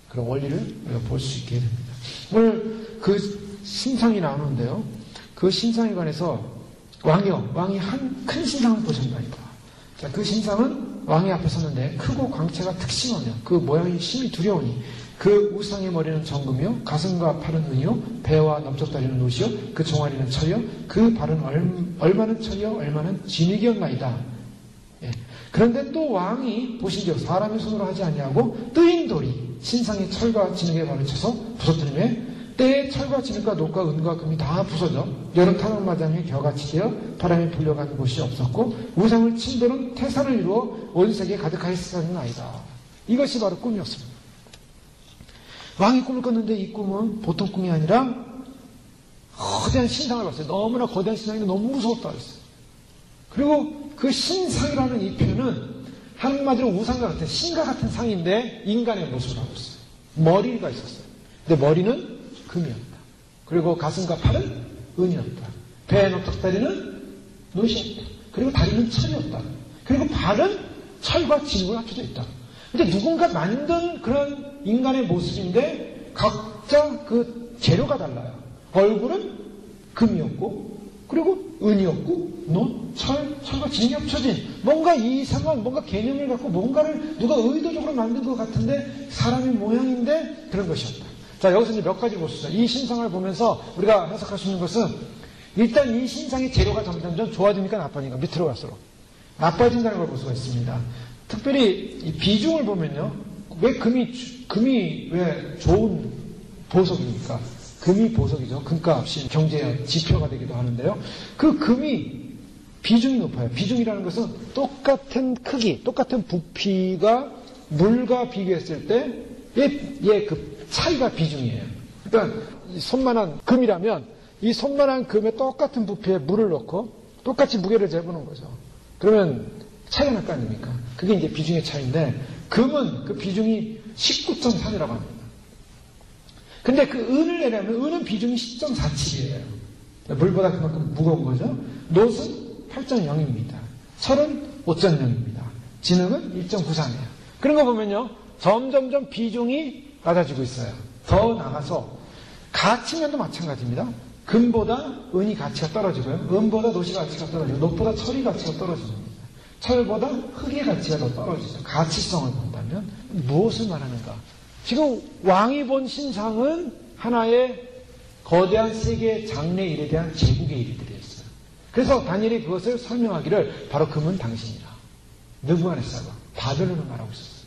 S1: 그런 원리를 우리가 볼 수 있게 됩니다. 오늘 그 신상이 나오는데요. 그 신상에 관해서 왕이 한 큰 신상을 보셨나이다. 자, 그 신상은 왕의 앞에 섰는데 크고 광채가 특심하며 그 모양이 심히 두려우니 그 우상의 머리는 정금이요 가슴과 팔은 은이요 배와 넓적다리는 옷이요 그 종아리는 철이요 그 발은 얼마는 철이요 얼마는 진흙이었나이다. 예. 그런데 또 왕이 보신즉 사람의 손으로 하지 아니하고 뜨인 돌이 신상의 철과 진흙의 발을 쳐서 부서뜨리며 때에 철과 진흙과 녹과 은과 금이 다 부서져 여름 타락마당에 겨같이 되어 바람에 불려간 곳이 없었고 우상을 친 돌은 태산을 이루어 온 세계에 가득하였으는 아이다. 이것이 바로 꿈이었습니다. 왕이 꿈을 꿨는데 이 꿈은 보통 꿈이 아니라 거대한 신상을 봤어요. 너무나 거대한 신상인데 너무 무서웠다 그랬어요. 그리고 그 신상이라는 이 표현은 한마디로 우상과 같은 신과 같은 상인데 인간의 모습을 하고 있어요. 머리가 있었어요. 근데 머리는 금이었다. 그리고 가슴과 팔은 은이었다. 배에 넓적다리는 노시였다. 그리고 다리는 철이었다. 그리고 발은 철과 진흙으로 합쳐져 있다. 근데 누군가 만든 그런 인간의 모습인데 각자 그 재료가 달라요. 얼굴은 금이었고 그리고 은이었고 철과 진흙이 합쳐진 뭔가 이상한 뭔가 개념을 갖고 뭔가를 누가 의도적으로 만든 것 같은데 사람의 모양인데 그런 것이었다. 자, 여기서 이제 몇 가지 볼 수 있어요. 이 신상을 보면서 우리가 해석할 수 있는 것은 일단 이 신상의 재료가 점점점 좋아지니까 나빠지니까 밑으로 갈수록 나빠진다는 걸 볼 수가 있습니다. 특별히 이 비중을 보면요. 왜 금이 왜 좋은 보석입니까? 금이 보석이죠. 금값이 경제 지표가 되기도 하는데요. 그 금이 비중이 높아요. 비중이라는 것은 똑같은 크기, 똑같은 부피가 물과 비교했을 때 얘 그 차이가 비중이에요. 그러니까 손만한 금이라면 이 손만한 금에 똑같은 부피에 물을 넣고 똑같이 무게를 재보는 거죠. 그러면 차이가 날 거 아닙니까? 그게 이제 비중의 차이인데 금은 그 비중이 19.3이라고 합니다. 근데 그 은을 내려면 은은 비중이 10.47이에요. 물보다 그만큼 무거운 거죠. 놋은 8.0입니다. 철은 5.0입니다. 진흙은 1.93이에요. 그런 거 보면요. 점점점 비중이 낮아지고 있어요. 더 나가서 가치면도 마찬가지입니다. 금보다 은이 가치가 떨어지고요. 은보다 놋이 가치가 떨어지고 놋보다 철이 가치가 떨어집니다. 철보다 흙의 가치가 더 떨어지죠. 가치성을 본다면 무엇을 말하는가? 지금 왕이 본 신상은 하나의 거대한 세계 장래 일에 대한 제국의 일들이었어요. 그래서 다니엘이 그것을 설명하기를 바로 금은 당신이라. 느부갓네살과 바벨론을 말하고 있었어요.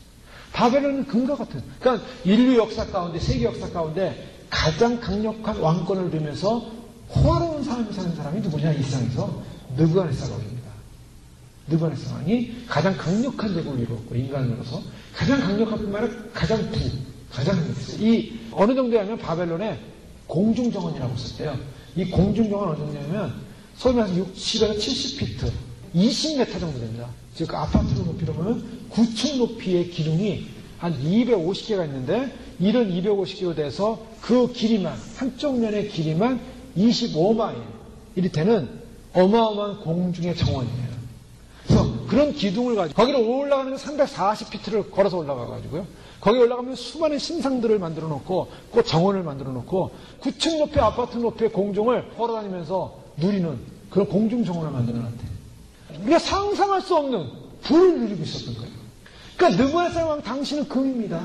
S1: 바벨론은 금과 같은, 그러니까 인류 역사 가운데, 세계 역사 가운데 가장 강력한 왕권을 누리면서 호화로운 삶을 사는 사람이 누구냐, 이 세상에서 느부갓네살 왕입니다. 느부갓네살 왕이 가장 강력한 제국을 이루었고, 인간으로서 가장 강력한 뿐만 아니라 가장 강력했어요. 이 어느 정도냐면 바벨론에 공중정원이라고 썼대요. 이 공중정원 어느 정도냐면 소위 말해서 60에서 70피트, 20m 정도 됩니다. 즉 아파트로 높이로 보면 9층 높이의 기둥이 한 250개가 있는데 이런 250개가 돼서 그 길이만, 한쪽 면의 길이만 25마일이 되는 어마어마한 공중의 정원이에요. 그래서 그런 기둥을 가지고 거기로 올라가는 340피트를 걸어서 올라가가지고요. 거기 올라가면 수많은 신상들을 만들어 놓고 그 정원을 만들어 놓고 9층 높이 아파트 높이의 공중을 걸어다니면서 누리는 그런 공중 정원을 만들어 놨대요. 우리가 상상할 수 없는 부를 누리고 있었던 거예요. 그러니까 느부갓네살 왕 당신은 금입니다.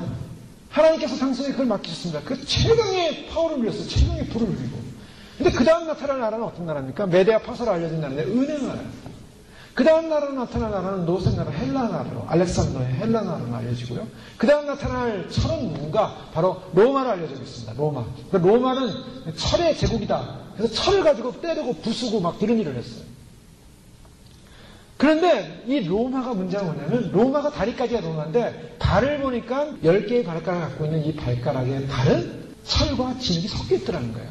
S1: 하나님께서 당신에게 그걸 맡기셨습니다. 그 최강의 파워를 누렸어요. 최강의 부를 누리고. 근데 그 다음 나타날 나라는 어떤 나라입니까? 메데아 파서로 알려진 나라인데 은의 나라예요. 그 다음 나라로 나타날 나라는 놋의 나라 헬라 나라로 알렉산더의 헬라 나라로 알려지고요. 그 다음 나타날 철은 누군가? 바로 로마로 알려져 있습니다. 로마. 그러니까 로마는 철의 제국이다. 그래서 철을 가지고 때리고 부수고 막 그런 일을 했어요. 그런데 이 로마가 문제가 뭐냐면 로마가 다리까지가 로마인데 발을 보니까 10개의 발가락을 갖고 있는 이 발가락의 발은 철과 진흙이 섞여 있더라는 거예요.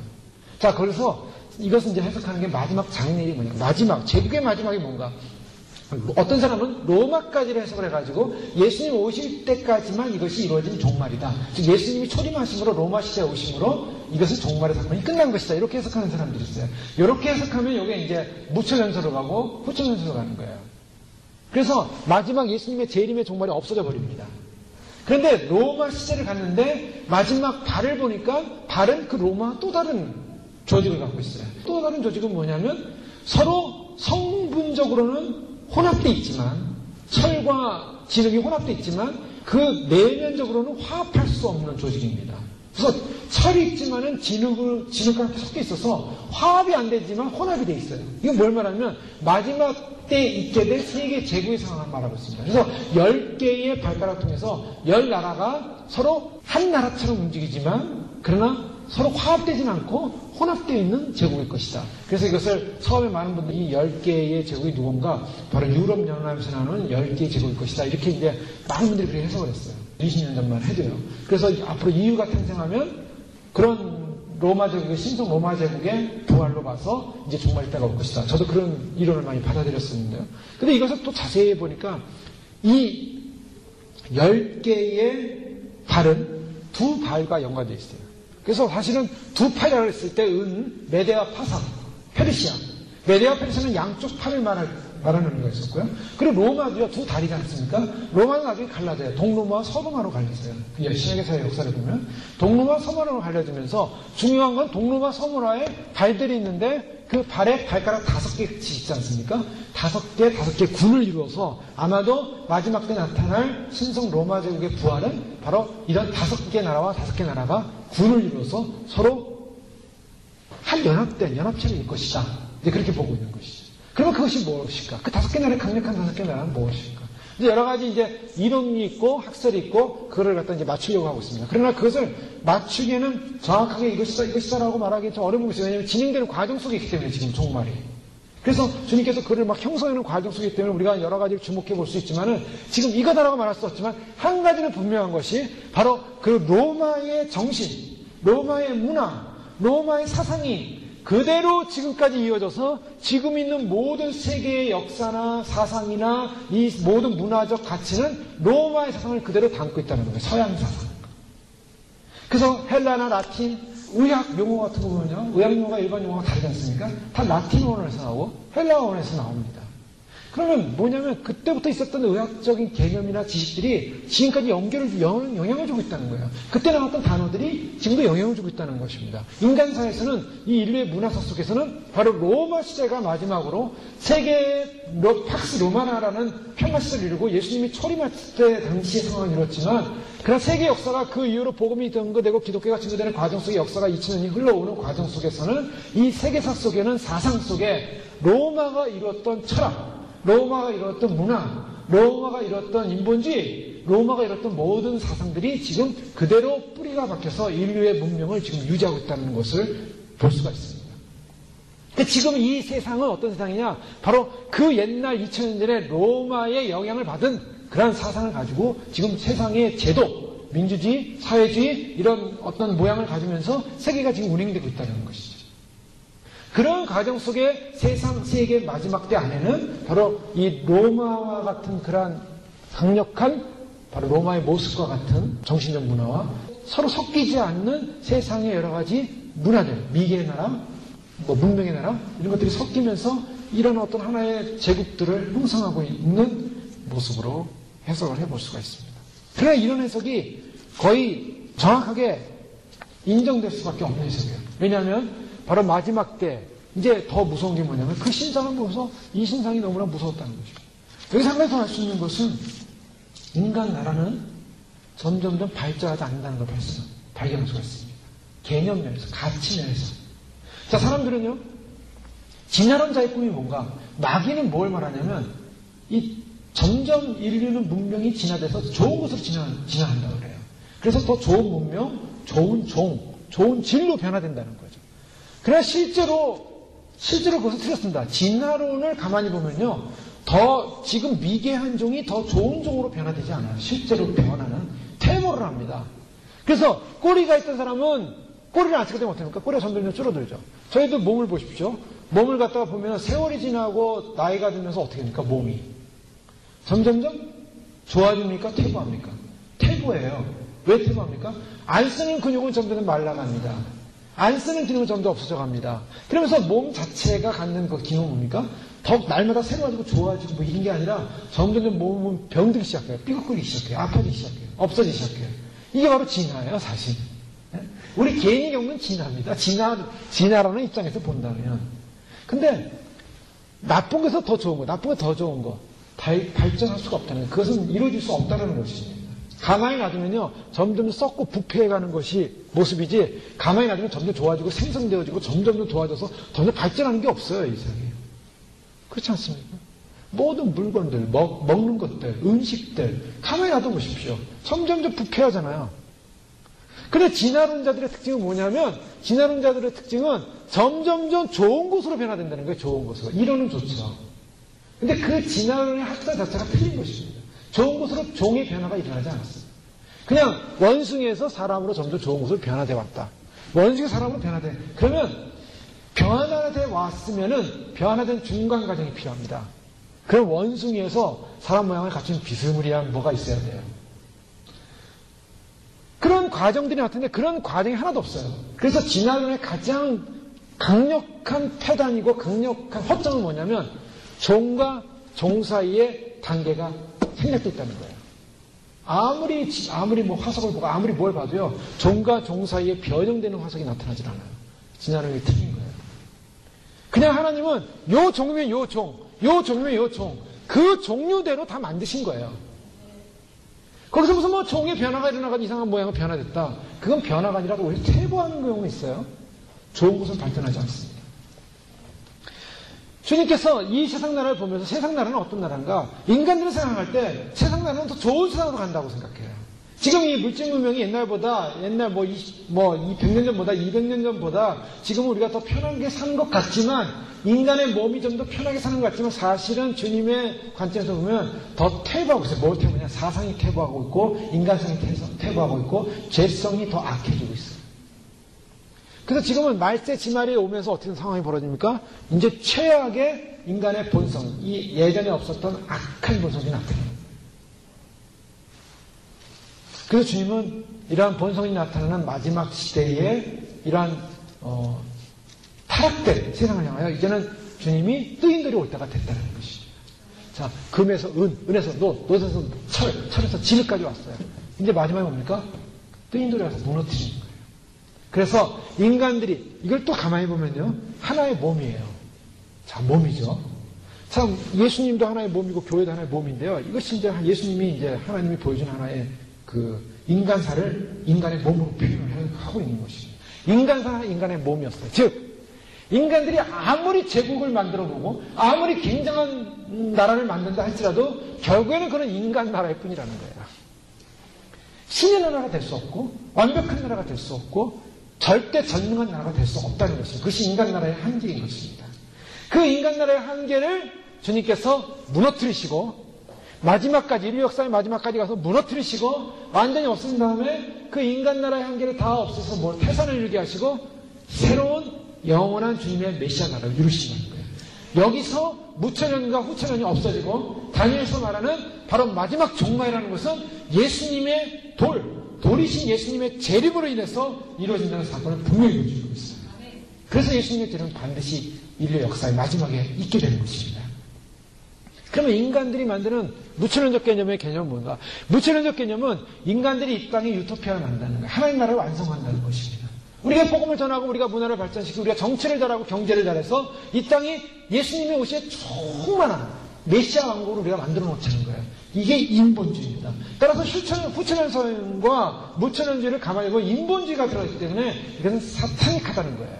S1: 자, 그래서 이것은 이제 해석하는 게 마지막 장례일이 뭐냐. 마지막, 제국의 마지막이 뭔가. 어떤 사람은 로마까지를 해석을 해가지고 예수님 오실 때까지만 이것이 이루어진 종말이다. 즉 예수님이 초림하심으로 로마 시대에 오심으로 이것은 종말의 사건이 끝난 것이다. 이렇게 해석하는 사람들이 있어요. 이렇게 해석하면 이게 이제 무초연서로 가고 후초연서로 가는 거예요. 그래서 마지막 예수님의 재림의 종말이 없어져 버립니다. 그런데 로마 시대를 갔는데 마지막 발을 보니까 발은 그 로마와 또 다른 조직을 갖고 있어요. 또 다른 조직은 뭐냐면 서로 성분적으로는 혼합되어 있지만 철과 진흙이 혼합되어 있지만 그 내면적으로는 화합할 수 없는 조직입니다. 그래서 철이 있지만은 진흙과 함께 섞여 있어서 화합이 안 되지만 혼합이 돼 있어요. 이건 뭘 말하냐면 마지막 때 있게 될 세계 제국의 상황을 말하고 있습니다. 그래서 10개의 발가락 통해서 10나라가 서로 한 나라처럼 움직이지만 그러나 서로 화합되지는 않고 혼합되어 있는 제국일 것이다. 그래서 이것을 처음에 많은 분들이 이 10개의 제국이 누군가 바로 유럽 연합에서 나오는 10개의 제국일 것이다. 이렇게 이제 많은 분들이 그렇게 해석을 했어요. 20년 전만 해도요. 그래서 앞으로 EU가 탄생하면 그런 로마 제국의 신성 로마 제국의 부활로 봐서 이제 종말이 때가 올 것이다. 저도 그런 이론을 많이 받아들였었는데요. 근데 이것을 또 자세히 보니까 이 10개의 발은 두 발과 연관되어 있어요. 그래서 사실은 두 팔이라고 했을 때 메데아 파사, 페르시아. 메데아 페르시아는 양쪽 팔을 말하는 의미가 있었고요. 그리고 로마도요, 두 다리지 않습니까? 로마는 나중에 갈라져요. 동로마와 서로마로 갈라져요. 신약에서의 역사를 보면. 동로마 서로마로 갈라지면서 중요한 건 동로마 서로마에 발들이 있는데 그 발에 발가락 5개씩 있지 않습니까? 5개 군을 이루어서 아마도 마지막 때 나타날 신성 로마 제국의 부활은 바로 이런 5개 나라와 5개 나라가 군을 이루어서 서로 한 잘 연합된 연합체를 일 것이다. 이제 그렇게 보고 있는 것이죠. 그러면 그것이 무엇일까? 그 5개 나라의 강력한 5개 나라는 무엇일까? 이제 여러 가지 이제 이론이 있고 학설이 있고 그걸 갖다 이제 맞추려고 하고 있습니다. 그러나 그것을 맞추기에는 정확하게 이것이다라고 말하기 좀 어려운 것이죠. 왜냐하면 진행되는 과정 속에 있기 때문에 지금 종말이. 그래서 주님께서 그를 막 형성하는 과정 속이기 때문에 우리가 여러 가지를 주목해 볼 수 있지만은 지금 이거다라고 말할 수 없지만 한 가지는 분명한 것이 바로 그 로마의 정신, 로마의 문화, 로마의 사상이 그대로 지금까지 이어져서 지금 있는 모든 세계의 역사나 사상이나 이 모든 문화적 가치는 로마의 사상을 그대로 담고 있다는 거예요. 서양 사상. 그래서 헬라나 라틴, 의학 용어 같은 거 보면요. 의학 용어가 일반 용어가 다르지 않습니까? 다 라틴 원어에서 나오고 헬라 원어에서 나옵니다. 그러면 뭐냐면 그때부터 있었던 의학적인 개념이나 지식들이 지금까지 영향을 주고 있다는 거예요. 그때 나왔던 단어들이 지금도 영향을 주고 있다는 것입니다. 인간사에서는 이 인류의 문화사 속에서는 바로 로마 시대가 마지막으로 세계의 팍스 로마나라는 평화 시대를 이루고 예수님이 초림했을 때 당시의 상황을 이뤘지만 그러나 세계 역사가 그 이후로 복음이 증거되고 기독교가 증거되는 과정 속에 역사가 2000년이 흘러오는 과정 속에서는 이 세계사 속에는 사상 속에 로마가 이뤘던 철학, 로마가 이뤘던 문화, 로마가 이뤘던 인본주의, 로마가 이뤘던 모든 사상들이 지금 그대로 뿌리가 박혀서 인류의 문명을 지금 유지하고 있다는 것을 볼 수가 있습니다. 지금 이 세상은 어떤 세상이냐? 바로 그 옛날 2000년 전에 로마의 영향을 받은 그러한 사상을 가지고 지금 세상의 제도, 민주주의, 사회주의 이런 어떤 모양을 가지면서 세계가 지금 운행되고 있다는 것이죠. 그런 과정 속에 세계 마지막 때 안에는 바로 이 로마와 같은 그러한 강력한 바로 로마의 모습과 같은 정신적 문화와 서로 섞이지 않는 세상의 여러 가지 문화들, 미개의 나라, 문명의 나라 이런 것들이 섞이면서 이런 어떤 하나의 제국들을 형성하고 있는 모습으로 해석을 해볼 수가 있습니다. 그러나 이런 해석이 거의 정확하게 인정될 수밖에 없는 해석이에요. 왜냐하면 바로 마지막 때 이제 더 무서운 게 뭐냐면 그 신상을 보고서 이 신상이 너무나 무서웠다는 것입니다. 여기서 한 가지 더 알 수 있는 것은 인간 나라는 점점점 발전하지 않는다는 걸 발견할 수가 있습니다. 개념 면에서, 가치 면에서. 자, 사람들은요, 진화론자의 꿈이 뭔가? 마귀는 뭘 말하냐면 점점 인류는 문명이 진화돼서 좋은 것으로 진화한다고 그래요. 그래서 더 좋은 문명, 좋은 종, 좋은 진로 변화된다는 거죠. 그러나 실제로 그것은 틀렸습니다. 진화론을 가만히 보면요. 더 지금 미개한 종이 더 좋은 종으로 변화되지 않아요. 실제로 변화는 퇴보를 합니다. 그래서 꼬리가 있던 사람은 꼬리를 안 쓰게 되면 어떻게 됩니까? 꼬리가 점점 줄어들죠. 저희도 몸을 보십시오. 몸을 갖다가 보면 세월이 지나고 나이가 들면서 어떻게 됩니까? 몸이. 점점점 좋아집니까? 퇴보합니까? 퇴보예요. 왜 퇴보합니까? 안 쓰는 근육은 점점 말라갑니다. 안 쓰는 기능은 점점 없어져 갑니다. 그러면서 몸 자체가 갖는 그 기능은 뭡니까? 더욱 날마다 새로워지고 좋아지고 뭐 이런 게 아니라 점점 몸은 병들기 시작해요. 삐걱거리기 시작해요. 아파지기 시작해요. 없어지기 시작해요. 이게 바로 진화예요, 사실. 우리 개인이 겪는 진화입니다. 진화라는 입장에서 본다면. 근데 나쁜 것에서 더 좋은 거, 나쁜 거 더 좋은 거 발전할 수가 없다는 거예요. 그것은 이루어질 수 없다는 것입니다. 가만히 놔두면요, 점점 썩고 부패해가는 것이 모습이지, 가만히 놔두면 점점 좋아지고 생성되어지고 점점 좋아져서 점점 발전하는 게 없어요, 이 세상에. 그렇지 않습니까? 모든 물건들, 먹는 것들, 음식들, 가만히 놔둬보십시오. 점점 부패하잖아요. 근데 진화론자들의 특징은 뭐냐면, 진화론자들의 특징은 점점 좋은 곳으로 변화된다는 거예요, 좋은 곳으로. 이론은 좋죠. 근데 그 진화론의 학설 자체가 틀린 것입니다. 좋은 곳으로 종의 변화가 일어나지 않았습니다. 그냥 원숭이에서 사람으로 점점 좋은 곳으로 변화돼 왔다. 원숭이 사람으로 변화돼. 그러면 변화돼 왔으면은 변화된 중간 과정이 필요합니다. 그럼 원숭이에서 사람 모양을 갖춘 비스무리한 뭐가 있어야 돼요. 그런 과정들이 나왔는데 그런 과정이 하나도 없어요. 그래서 진화론의 가장 강력한 패단이고 강력한 허점은 뭐냐면 종과 종 사이의 단계가 생략되어 있다는 거예요. 아무리 뭐 화석을 보고 아무리 뭘 봐도요, 종과 종 사이에 변형되는 화석이 나타나질 않아요. 진화론이 틀린 거예요. 그냥 하나님은 요 종이면 요 종, 요 종이면 요 종, 그 종류대로 다 만드신 거예요. 거기서 무슨 뭐 종의 변화가 일어나가지고 이상한 모양으로 변화됐다. 그건 변화가 아니라 오히려 퇴보하는 경우가 있어요. 좋은 것은 발전하지 않습니다. 주님께서 이 세상 나라를 보면서 세상 나라는 어떤 나라인가? 인간들이 생각할 때 세상 나라는 더 좋은 세상으로 간다고 생각해요. 지금 이 물질 문명이 옛날 100년 전보다 200년 전보다 지금은 우리가 더 편하게 사는 것 같지만 인간의 몸이 좀 더 편하게 사는 것 같지만 사실은 주님의 관점에서 보면 더 퇴보하고 있어요. 뭘 퇴보냐? 사상이 퇴보하고 있고 인간성이 퇴보하고 있고 죄성이 더 악해지고 있어요. 그래서 지금은 말세 지말이 오면서 어떤 상황이 벌어집니까? 이제 최악의 인간의 본성, 이 예전에 없었던 악한 본성이 나타나요. 그래서 주님은 이러한 본성이 나타나는 마지막 시대에 이러한 타락된 세상을 향하여 이제는 주님이 뜨인돌이 올 때가 됐다는 것입니다. 자, 금에서 은, 은에서 노, 노에서 철, 철에서 진흙까지 왔어요. 이제 마지막에 뭡니까? 뜨인돌이 와서 무너뜨리는 거예요. 그래서 인간들이 이걸 또 가만히 보면요, 하나의 몸이에요. 자, 몸이죠. 참 예수님도 하나의 몸이고 교회도 하나의 몸인데요. 이것이 이제 예수님이 이제 하나님이 보여준 하나의 그 인간사를 인간의 몸으로 표현을 하고 있는 것입니다. 인간사는 인간의 몸이었어요. 즉 인간들이 아무리 제국을 만들어보고 아무리 굉장한 나라를 만든다 할지라도 결국에는 그런 인간 나라일 뿐이라는 거예요. 신의 나라가 될 수 없고 완벽한 나라가 될 수 없고 절대 전능한 나라가 될 수 없다는 것입니다. 그것이 인간 나라의 한계인 것입니다. 그 인간 나라의 한계를 주님께서 무너뜨리시고 마지막까지, 인류 역사의 마지막까지 가서 무너뜨리시고 완전히 없앤 다음에 그 인간 나라의 한계를 다 없애서 태산을 이루게 하시고 새로운 영원한 주님의 메시아 나라를 이루신다는 거예요. 여기서 무천년과 후천년이 없어지고 다니엘서 말하는 바로 마지막 종말이라는 것은 예수님의 돌이신 예수님의 재림으로 인해서 이루어진다는 사건을 분명히 보여주고 있어요. 그래서 예수님의 재림은 반드시 인류 역사의 마지막에 있게 되는 것입니다. 그러면 인간들이 만드는 무천년적 개념의 개념은 뭔가? 무천년적 개념은 인간들이 이 땅에 유토피아를 만드는 거예요. 하나님 나라를 완성한다는 것입니다. 우리가 복음을 전하고 우리가 문화를 발전시키고 우리가 정치를 잘하고 경제를 잘해서 이 땅이 예수님의 오시에 충만한 메시아 왕국을 우리가 만들어 놓자는 거예요. 이게 인본주의입니다. 따라서 후천연서과 무천연주의를 가만히 보면 인본주의가 들어있기 때문에 이것은 사타닉하다는 거예요.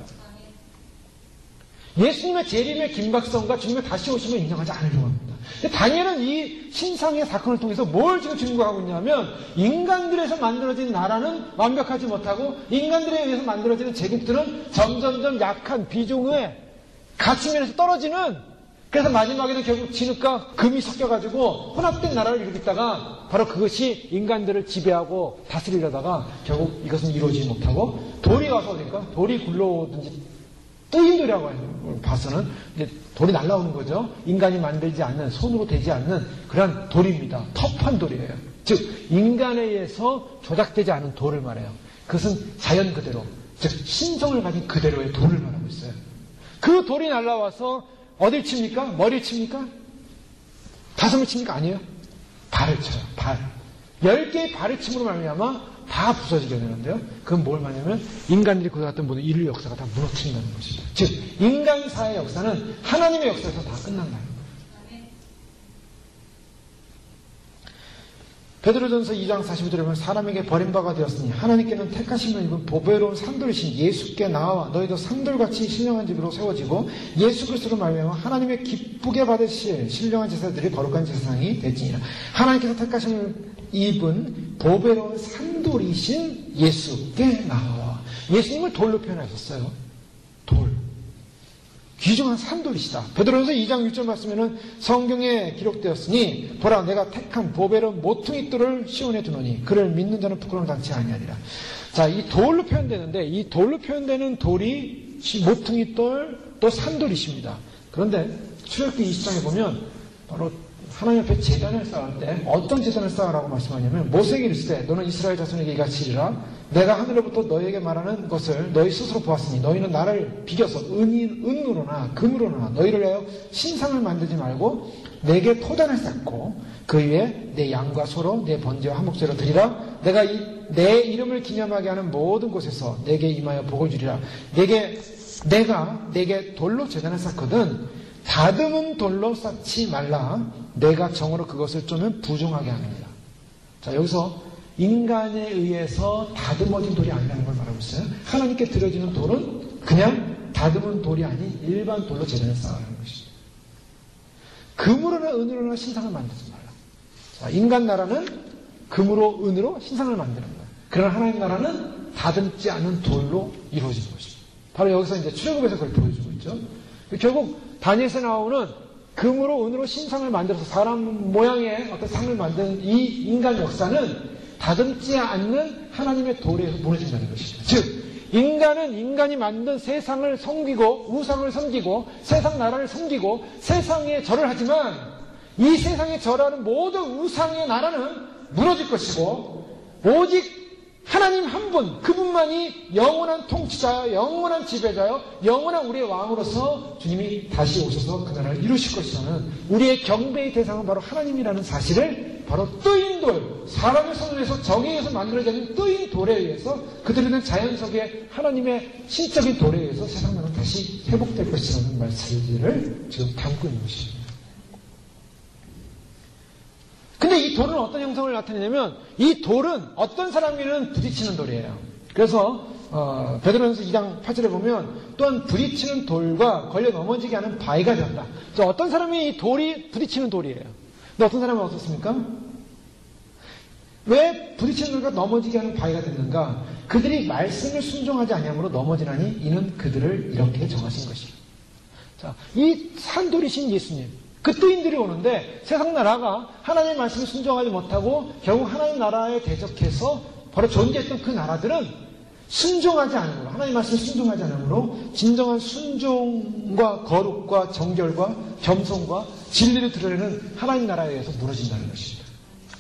S1: 예수님의 재림의 긴박성과 주님의 다시 오심을 인정하지 않으려고 합니다. 다니엘은 이 신상의 사건을 통해서 뭘 지금 증거하고 있냐면 인간들에서 만들어진 나라는 완벽하지 못하고 인간들에 의해서 만들어지는 제국들은 점점점 약한 비종의 가치면에서 떨어지는, 그래서 마지막에는 결국 진흙과 금이 섞여가지고 혼합된 나라를 이루겠다가 바로 그것이 인간들을 지배하고 다스리려다가 결국 이것은 이루어지지 못하고 돌이 와서 그러니까 돌이 굴러오든지 뜨인돌이라고 봐서는 이제 돌이 날라오는 거죠. 인간이 만들지 않는, 손으로 되지 않는 그런 돌입니다. 터프한 돌이에요. 즉 인간에 의해서 조작되지 않은 돌을 말해요. 그것은 자연 그대로, 즉 신성을 가진 그대로의 돌을 말하고 있어요. 그 돌이 날라와서 어딜 칩니까? 머리를 칩니까? 가슴을 칩니까? 아니에요. 발을 쳐요. 발. 10개의 발을 침으로 말미암아 다 부서지게 되는데요. 그건 뭘 말하냐면 인간들이 그것같은 모든 인류 역사가 다 무너뜨린다는 것이죠. 즉 인간사의 역사는 하나님의 역사에서 다 끝난다는 거예요. 베드로전서 2장 45절에 보면 사람에게 버림바가 되었으니 하나님께는 택하심을 입은 보배로운 산돌이신 예수께 나와 너희도 산돌같이 신령한 집으로 세워지고 예수 그리스도로 말미암아 하나님의 기쁘게 받으실 신령한 제사들이 거룩한 제사장이 되지니라. 하나님께서 택하심을 입은 보배로운 산돌이신 예수께 나와. 예수님을 돌로 표현하셨어요. 돌. 귀중한 산돌이시다. 베드로전서 2장 6절 말씀에는 성경에 기록되었으니 보라 내가 택한 보배로운 모퉁이 돌을 시온에 두노니 그를 믿는 자는 부끄러움 당치 아니하리라. 자, 이 돌로 표현되는데 이 돌로 표현되는 돌이 모퉁이 돌 또 산돌이십니다. 그런데 출애굽기 20장에 보면 바로 하나님 앞에 제단을 쌓을 때 어떤 제단을 쌓으라고 말씀하냐면 모세에게 이르시되 너는 이스라엘 자손에게 이같이 이르라 내가 하늘로부터 너희에게 말하는 것을 너희 스스로 보았으니 너희는 나를 비겨서 은으로나 금으로나 너희를 위하여 신상을 만들지 말고 내게 토단을 쌓고 그 위에 내 양과 소로 내 번제와 한목제로 드리라. 내가 내 이름을 기념하게 하는 모든 곳에서 내게 임하여 복을 주리라. 내가 내게 돌로 제단을 쌓거든 다듬은 돌로 쌓지 말라. 내가 정으로 그것을 쪼면 부정하게 하느니라. 자, 여기서 인간에 의해서 다듬어진 돌이 아니라는 걸 말하고 있어요. 하나님께 드려지는 돌은 그냥 다듬은 돌이 아닌 일반 돌로 재단을 쌓아가는 것입니다. 금으로나 은으로나 신상을 만들지 말라. 자, 인간 나라는 금으로 은으로 신상을 만드는 거예요. 그러나 하나님 나라는 다듬지 않은 돌로 이루어지는 것입니다. 바로 여기서 이제 출애굽에서 그걸 보여주고 있죠. 결국 다니엘에서 나오는 금으로 은으로 신상을 만들어서 사람 모양의 어떤 상을 만든 이 인간 역사는 다듬지 않는 하나님의 돌에 무너진다는 것입니다. 즉 인간은 인간이 만든 세상을 섬기고 우상을 섬기고 세상 나라를 섬기고 세상에 절을 하지만 이 세상에 절하는 모든 우상의 나라는 무너질 것이고 오직 하나님 한 분, 그분만이 영원한 통치자여, 영원한 지배자여, 영원한 우리의 왕으로서 주님이 다시 오셔서 그 나라를 이루실 것이라는 우리의 경배의 대상은 바로 하나님이라는 사실을 바로 뜨인 돌, 사람의 손을 해서 정에 의해서 만들어진 뜨인 돌에 의해서 그들은 자연 속의 하나님의 신적인 돌에 의해서 세상 나라는 다시 회복될 것이라는 말씀을 지금 담고 있는 것입니다. 근데 이 돌은 어떤 형성을 나타내냐면 이 돌은 어떤 사람에게는 부딪히는 돌이에요. 그래서 베드로전서 2장 8절에 보면 또한 부딪히는 돌과 걸려 넘어지게 하는 바위가 된다. 어떤 사람이 이 돌이 부딪히는 돌이에요. 근데 어떤 사람은 어떻습니까? 왜 부딪히는 돌과 넘어지게 하는 바위가 됐는가? 그들이 말씀을 순종하지 아니함으로 넘어지나니 이는 그들을 이렇게 정하신 것이에요. 자, 이 산돌이신 예수님, 그 뜨인들이 오는데 세상 나라가 하나님의 말씀을 순종하지 못하고 결국 하나님 나라에 대적해서 바로 존재했던 그 나라들은 순종하지 않으므로 하나님의 말씀을 순종하지 않으므로 진정한 순종과 거룩과 정결과 겸손과 진리를 드러내는 하나님 나라에 의해서 무너진다는 것입니다.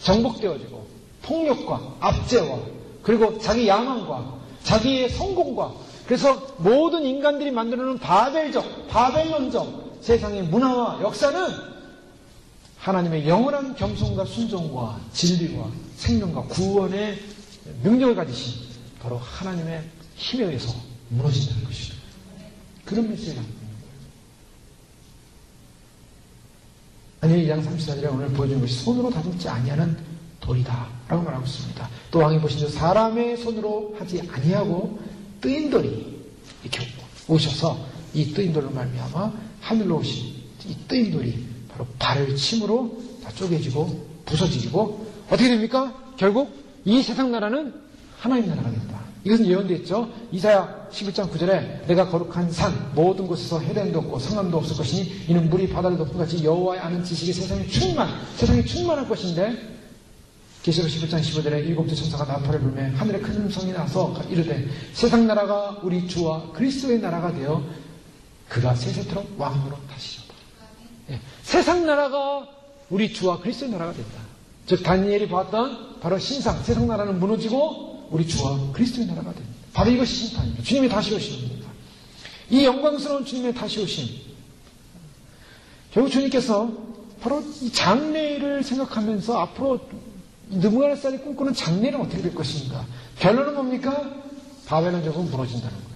S1: 정복되어지고 폭력과 압제와 그리고 자기 야망과 자기의 성공과 그래서 모든 인간들이 만들어놓은 바벨론적 세상의 문화와 역사는 하나님의 영원한 겸손과 순종과 진리와 생명과 구원의 능력을 가지신 바로 하나님의 힘에 의해서 무너진다는 것이죠. 그런 메시지가 다니엘 2장 34절에 오늘 보여주는 것이 손으로 다듬지 아니하는 돌이다 라고 말하고 있습니다. 또 왕이 보시기에 사람의 손으로 하지 아니하고 뜨인 돌이 이렇게 오셔서 이 뜨인 돌로 말미암아 하늘로 오신 이 뜨인 돌이 바로 발을 침으로 다 쪼개지고 부서지고 어떻게 됩니까? 결국 이 세상 나라는 하나님 나라가 된다. 이것은 예언되어 있죠. 이사야 11장 9절에 내가 거룩한 산 모든 곳에서 해변도 없고 성함도 없을 것이니 이는 물이 바다를 덮은 같이 여호와의 아는 지식이 세상에 충만할 것인데 계시록 11장 15절에 일곱째 천사가 나팔을 불며 하늘에 큰 음성이 나서 이르되 세상 나라가 우리 주와 그리스도의 나라가 되어 그가 세세토록 왕으로 다시리로다. 예, 세상 나라가 우리 주와 그리스도의 나라가 된다. 즉 다니엘이 봤던 바로 신상 세상 나라는 무너지고 우리 주와 그리스도의 나라가 됩니다. 바로 이것이 신판입니다. 주님이 다시 오시는 겁니다. 이 영광스러운 주님의 다시 오심. 결국 주님께서 바로 이 장래를 생각하면서 앞으로 느부갓네살이 꿈꾸는 장래는 어떻게 될 것인가? 결론은 뭡니까? 바벨론적은 무너진다는 거예요.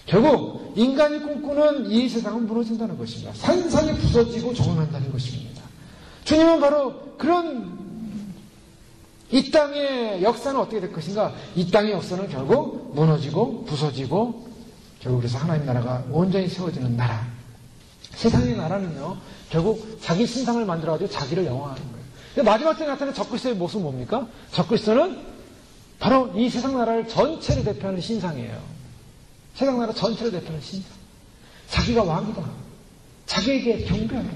S1: 결국 인간이 꿈꾸는 이 세상은 무너진다는 것입니다. 산산이 부서지고 조각난다는 것입니다. 주님은 바로 그런 이 땅의 역사는 어떻게 될 것인가? 이 땅의 역사는 결국 무너지고 부서지고 결국 그래서 하나님 나라가 온전히 세워지는 나라. 세상의 나라는요. 결국 자기 신상을 만들어가지고 자기를 영화하는 거예요. 근데 마지막 때 나타나는 적그리스도의 모습은 뭡니까? 적그리스도는 바로 이 세상 나라를 전체를 대표하는 신상이에요. 세상 나라 전체를 대표하는 신상. 자기가 왕이다. 자기에게 경배하라.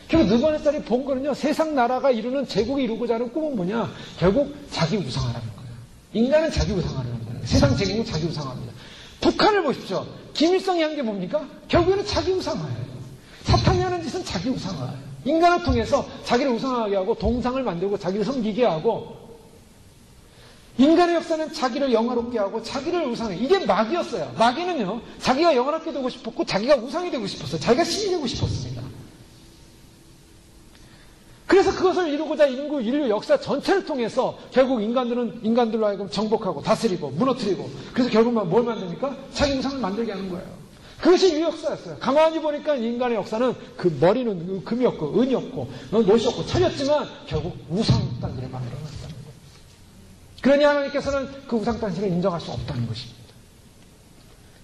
S1: 결국 느부갓네살이 본 거는요. 세상 나라가 이루는 제국이 이루고자 하는 꿈은 뭐냐? 결국 자기 우상화라는 거예요. 인간은 자기 우상화라는 거예요. 세상 제국은 자기 우상화입니다. 북한을 보십시오. 김일성이 한 게 뭡니까? 결국에는 자기 우상화예요. 사탄이 하는 짓은 자기 우상화예요. 인간을 통해서 자기를 우상하게 하고 동상을 만들고 자기를 섬기게 하고 인간의 역사는 자기를 영화롭게 하고 자기를 우상해. 이게 마귀였어요. 마귀는요. 자기가 영화롭게 되고 싶었고 자기가 우상이 되고 싶었어요. 자기가 신이 되고 싶었습니다. 그래서 그것을 이루고자 인류 역사 전체를 통해서 결국 인간들로 하여금 정복하고 다스리고 무너뜨리고 그래서 결국은 뭘 만듭니까? 자기 우상을 만들게 하는 거예요. 그것이 인류 역사였어요. 가만히 보니까 인간의 역사는 그 머리는 금이었고 은이었고 못이었고 철이었지만 결국 우상단지를 만들어놨다는 거예요. 그러니 하나님께서는 그 우상단지를 인정할 수 없다는 것입니다.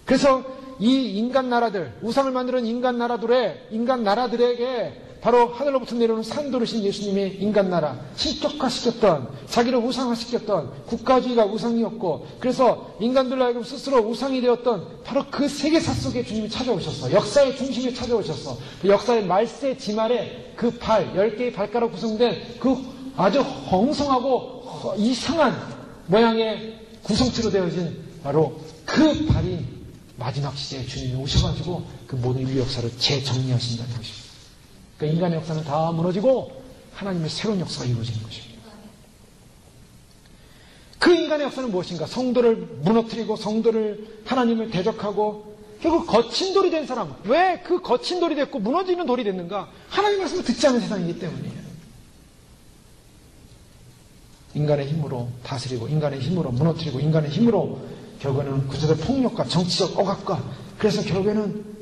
S1: 그래서 이 인간 나라들, 우상을 만드는 인간 나라들에게 바로 하늘로부터 내려오는 산도르신 예수님의 인간 나라, 신격화시켰던, 자기를 우상화시켰던 국가주의가 우상이었고, 그래서 인간들로 하여금 스스로 우상이 되었던 바로 그 세계사 속에 주님이 찾아오셨어. 역사의 중심에 찾아오셨어. 그 역사의 말세 지말에 그 발, 10개의 발가락 구성된 그 아주 엉성하고 이상한 모양의 구성체로 되어진 바로 그 발이 마지막 시대에 주님이 오셔가지고 그 모든 인류 역사를 재정리하신다는 것입니다. 그러니까 인간의 역사는 다 무너지고 하나님의 새로운 역사가 이루어지는 것입니다. 그 인간의 역사는 무엇인가? 성도를 무너뜨리고 성도를 하나님을 대적하고 결국 거친 돌이 된 사람. 왜 그 거친 돌이 됐고 무너지는 돌이 됐는가? 하나님 말씀을 듣지 않는 세상이기 때문이에요. 인간의 힘으로 다스리고 인간의 힘으로 무너뜨리고 인간의 힘으로 결국에는 구조적 폭력과 정치적 억압과 그래서 결국에는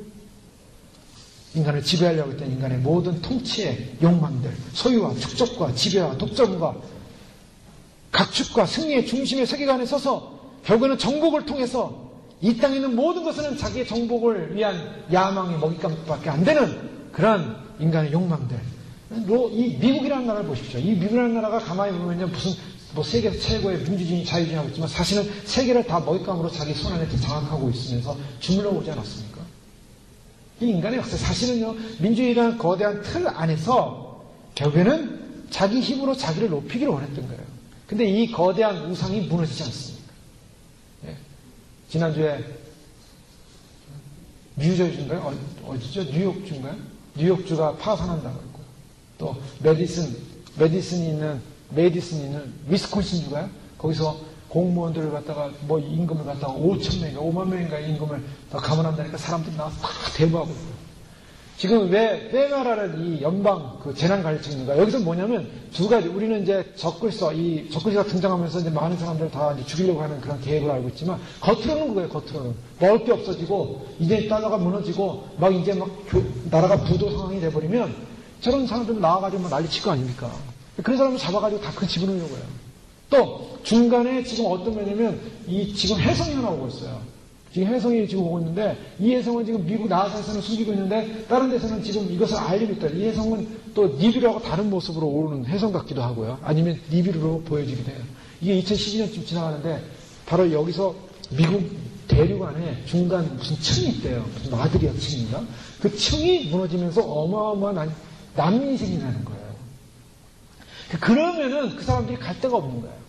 S1: 인간을 지배하려고 했던 인간의 모든 통치의 욕망들, 소유와 축적과 지배와 독점과 각축과 승리의 중심의 세계관에 서서 결국에는 정복을 통해서 이 땅에 있는 모든 것은 자기의 정복을 위한 야망의 먹잇감밖에 안 되는 그런 인간의 욕망들. 이 미국이라는 나라를 보십시오. 이 미국이라는 나라가 가만히 보면요, 무슨 세계 최고의 민주주의, 자유주의 하고 있지만 사실은 세계를 다 먹잇감으로 자기 손 안에 장악하고 있으면서 주물러 오지 않았습니까? 이 인간의 역사, 사실은요, 민주주의라는 거대한 틀 안에서 결국에는 자기 힘으로 자기를 높이기를 원했던 거예요. 근데 이 거대한 우상이 무너지지 않습니까? 예. 지난주에 뉴저지인가요? 어디죠? 뉴욕주인가요? 뉴욕주가 파산한다고 했고, 또 메디슨이 있는 위스콘신주가요? 거기서 공무원들을 갖다가 임금을 갖다가 5만 명인가 임금을 더 감원한다니까 사람들이 나와서 다 대부하고 있어요. 지금 왜 페마라는 이 연방 그 재난관리청인가? 여기서 뭐냐면 두 가지. 우리는 이제 적글씨가 등장하면서 이제 많은 사람들을 다 이제 죽이려고 하는 그런 계획을 알고 있지만 겉으로는 그거예요. 겉으로는 먹을 게 없어지고 이제 달러가 무너지고 막 이제 막 나라가 부도 상황이 돼버리면 저런 사람들 나와가지고 막 난리칠 거 아닙니까? 그런 사람을 잡아가지고 다 그 집어넣으려고 해요. 또 중간에 지금 어떤 거냐면 이 지금 해성이 하나 오고 있어요. 지금 해성이 지금 오고 있는데 이 해성은 지금 미국 나사에서는 숨기고 있는데 다른 데서는 지금 이것을 알리고 있다. 이 해성은 또 니비루하고 다른 모습으로 오르는 해성 같기도 하고요. 아니면 니비루로 보여지기도 해요. 이게 2012년쯤 지나가는데 바로 여기서 미국 대륙 안에 중간 무슨 층이 있대요. 무슨 마드리아 층인가? 그 층이 무너지면서 어마어마한 난민이 생긴다는 거예요. 그러면은 그 사람들이 갈 데가 없는 거예요.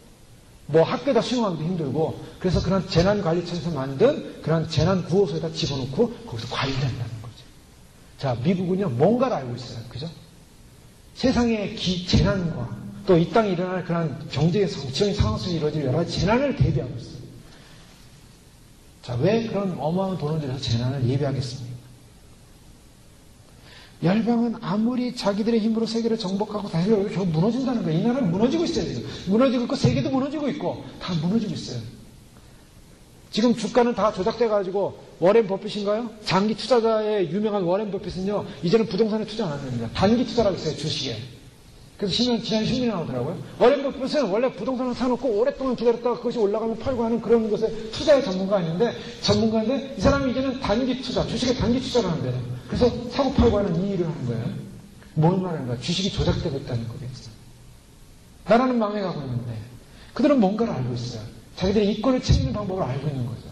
S1: 뭐 학교에다 수용하기도 힘들고 그래서 그런 재난관리청에서 만든 그런 재난구호소에다 집어넣고 거기서 관리를 한다는 거죠. 자, 미국은요 뭔가를 알고 있어요. 그죠? 세상의 재난과 또 이 땅에 일어날 그런 경제의 정치적인 상황 속에 이루어질 여러 가지 재난을 대비하고 있어요. 자, 왜 그런 어마어마한 돈을 들여서 재난을 예비하겠습니까? 열방은 아무리 자기들의 힘으로 세계를 정복하고 다니려고 결국 무너진다는 거예요. 이 나라는 무너지고 있어요. 지금. 무너지고 있고 세계도 무너지고 있고 다 무너지고 있어요. 지금 주가는 다 조작돼가지고 워렌 버핏인가요? 장기 투자자의 유명한 워렌 버핏은요. 이제는 부동산에 투자 안 합니다. 단기 투자라고 했어요. 주식에. 그래서 지난 신문이 나오더라고요. 워렌 버핏은 원래 부동산을 사놓고 오랫동안 기다렸다가 그것이 올라가면 팔고 하는 그런 것에 투자의 전문가인데 이 사람이 이제는 단기 투자, 주식에 단기 투자를 하는데요. 그래서 사고 팔고 하는 이 일을 하는 거예요. 뭘 말하는 거야? 주식이 조작되고 있다는 거겠죠. 나라는 망해가고 있는데 그들은 뭔가를 알고 있어요. 자기들의 이권을 챙기는 방법을 알고 있는 거죠.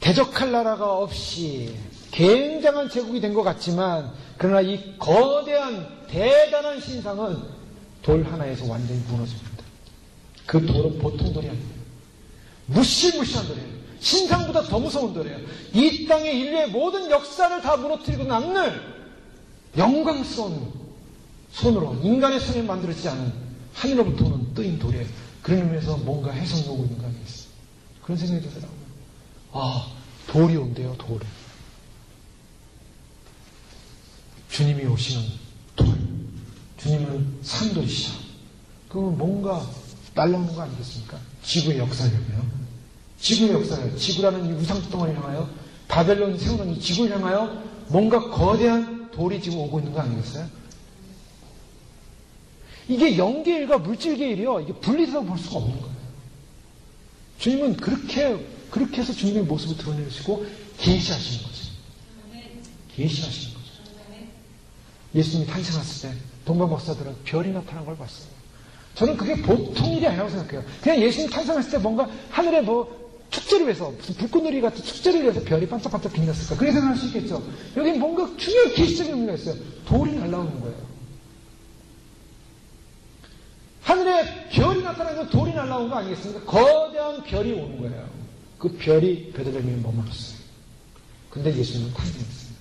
S1: 대적할 나라가 없이 굉장한 제국이 된 것 같지만 그러나 이 거대한 대단한 신상은 돌 하나에서 완전히 무너집니다. 그 돌은 보통 돌이 아니에요. 무시무시한 돌이에요. 신상보다 더 무서운 돌이에요. 이 땅의 인류의 모든 역사를 다 무너뜨리고 남는 영광스러운 손으로 인간의 손에 만들어지지 않은 하늘로부터는 뜨인 돌이에요. 그런 의미에서 뭔가 해석이 오고 있는 거 아니겠어요? 그런 생각이 들더라고요. 아, 돌이 온대요. 돌이. 주님이 오시는 돌. 주님은 산돌이시죠. 그러면 뭔가 날라오는 거 아니겠습니까? 지구의 역사를요. 지구의 역사를, 지구라는 이 우상덩어리를 향하여, 바벨론이 세우는 이 지구를 향하여 뭔가 거대한 돌이 지금 오고 있는 거 아니겠어요? 이게 영계일과 물질계일이요. 이게 분리해서 볼 수가 없는 거예요. 주님은 그렇게 해서 주님의 모습을 드러내시고 계시하시는 거죠. 계시하시는 거죠. 예수님이 탄생했을 때 동방 박사들은 별이 나타난 걸 봤어요. 저는 그게 보통 일이 아니라고 생각해요. 그냥 예수님 탄생했을 때 뭔가 하늘에 축제를 위해서, 무슨 불꽃놀이 같은 축제를 위해서 별이 반짝반짝 빛났을까? 그렇게 생각할 수 있겠죠. 여기 뭔가 중요한 계시적인 의미가 있어요. 돌이 날라오는 거예요. 하늘에 별이 나타나면 돌이 날라온 거 아니겠습니까? 거대한 별이 오는 거예요. 그 별이 베들레헴에 머물렀어요. 근데 예수님은 탄생했어요.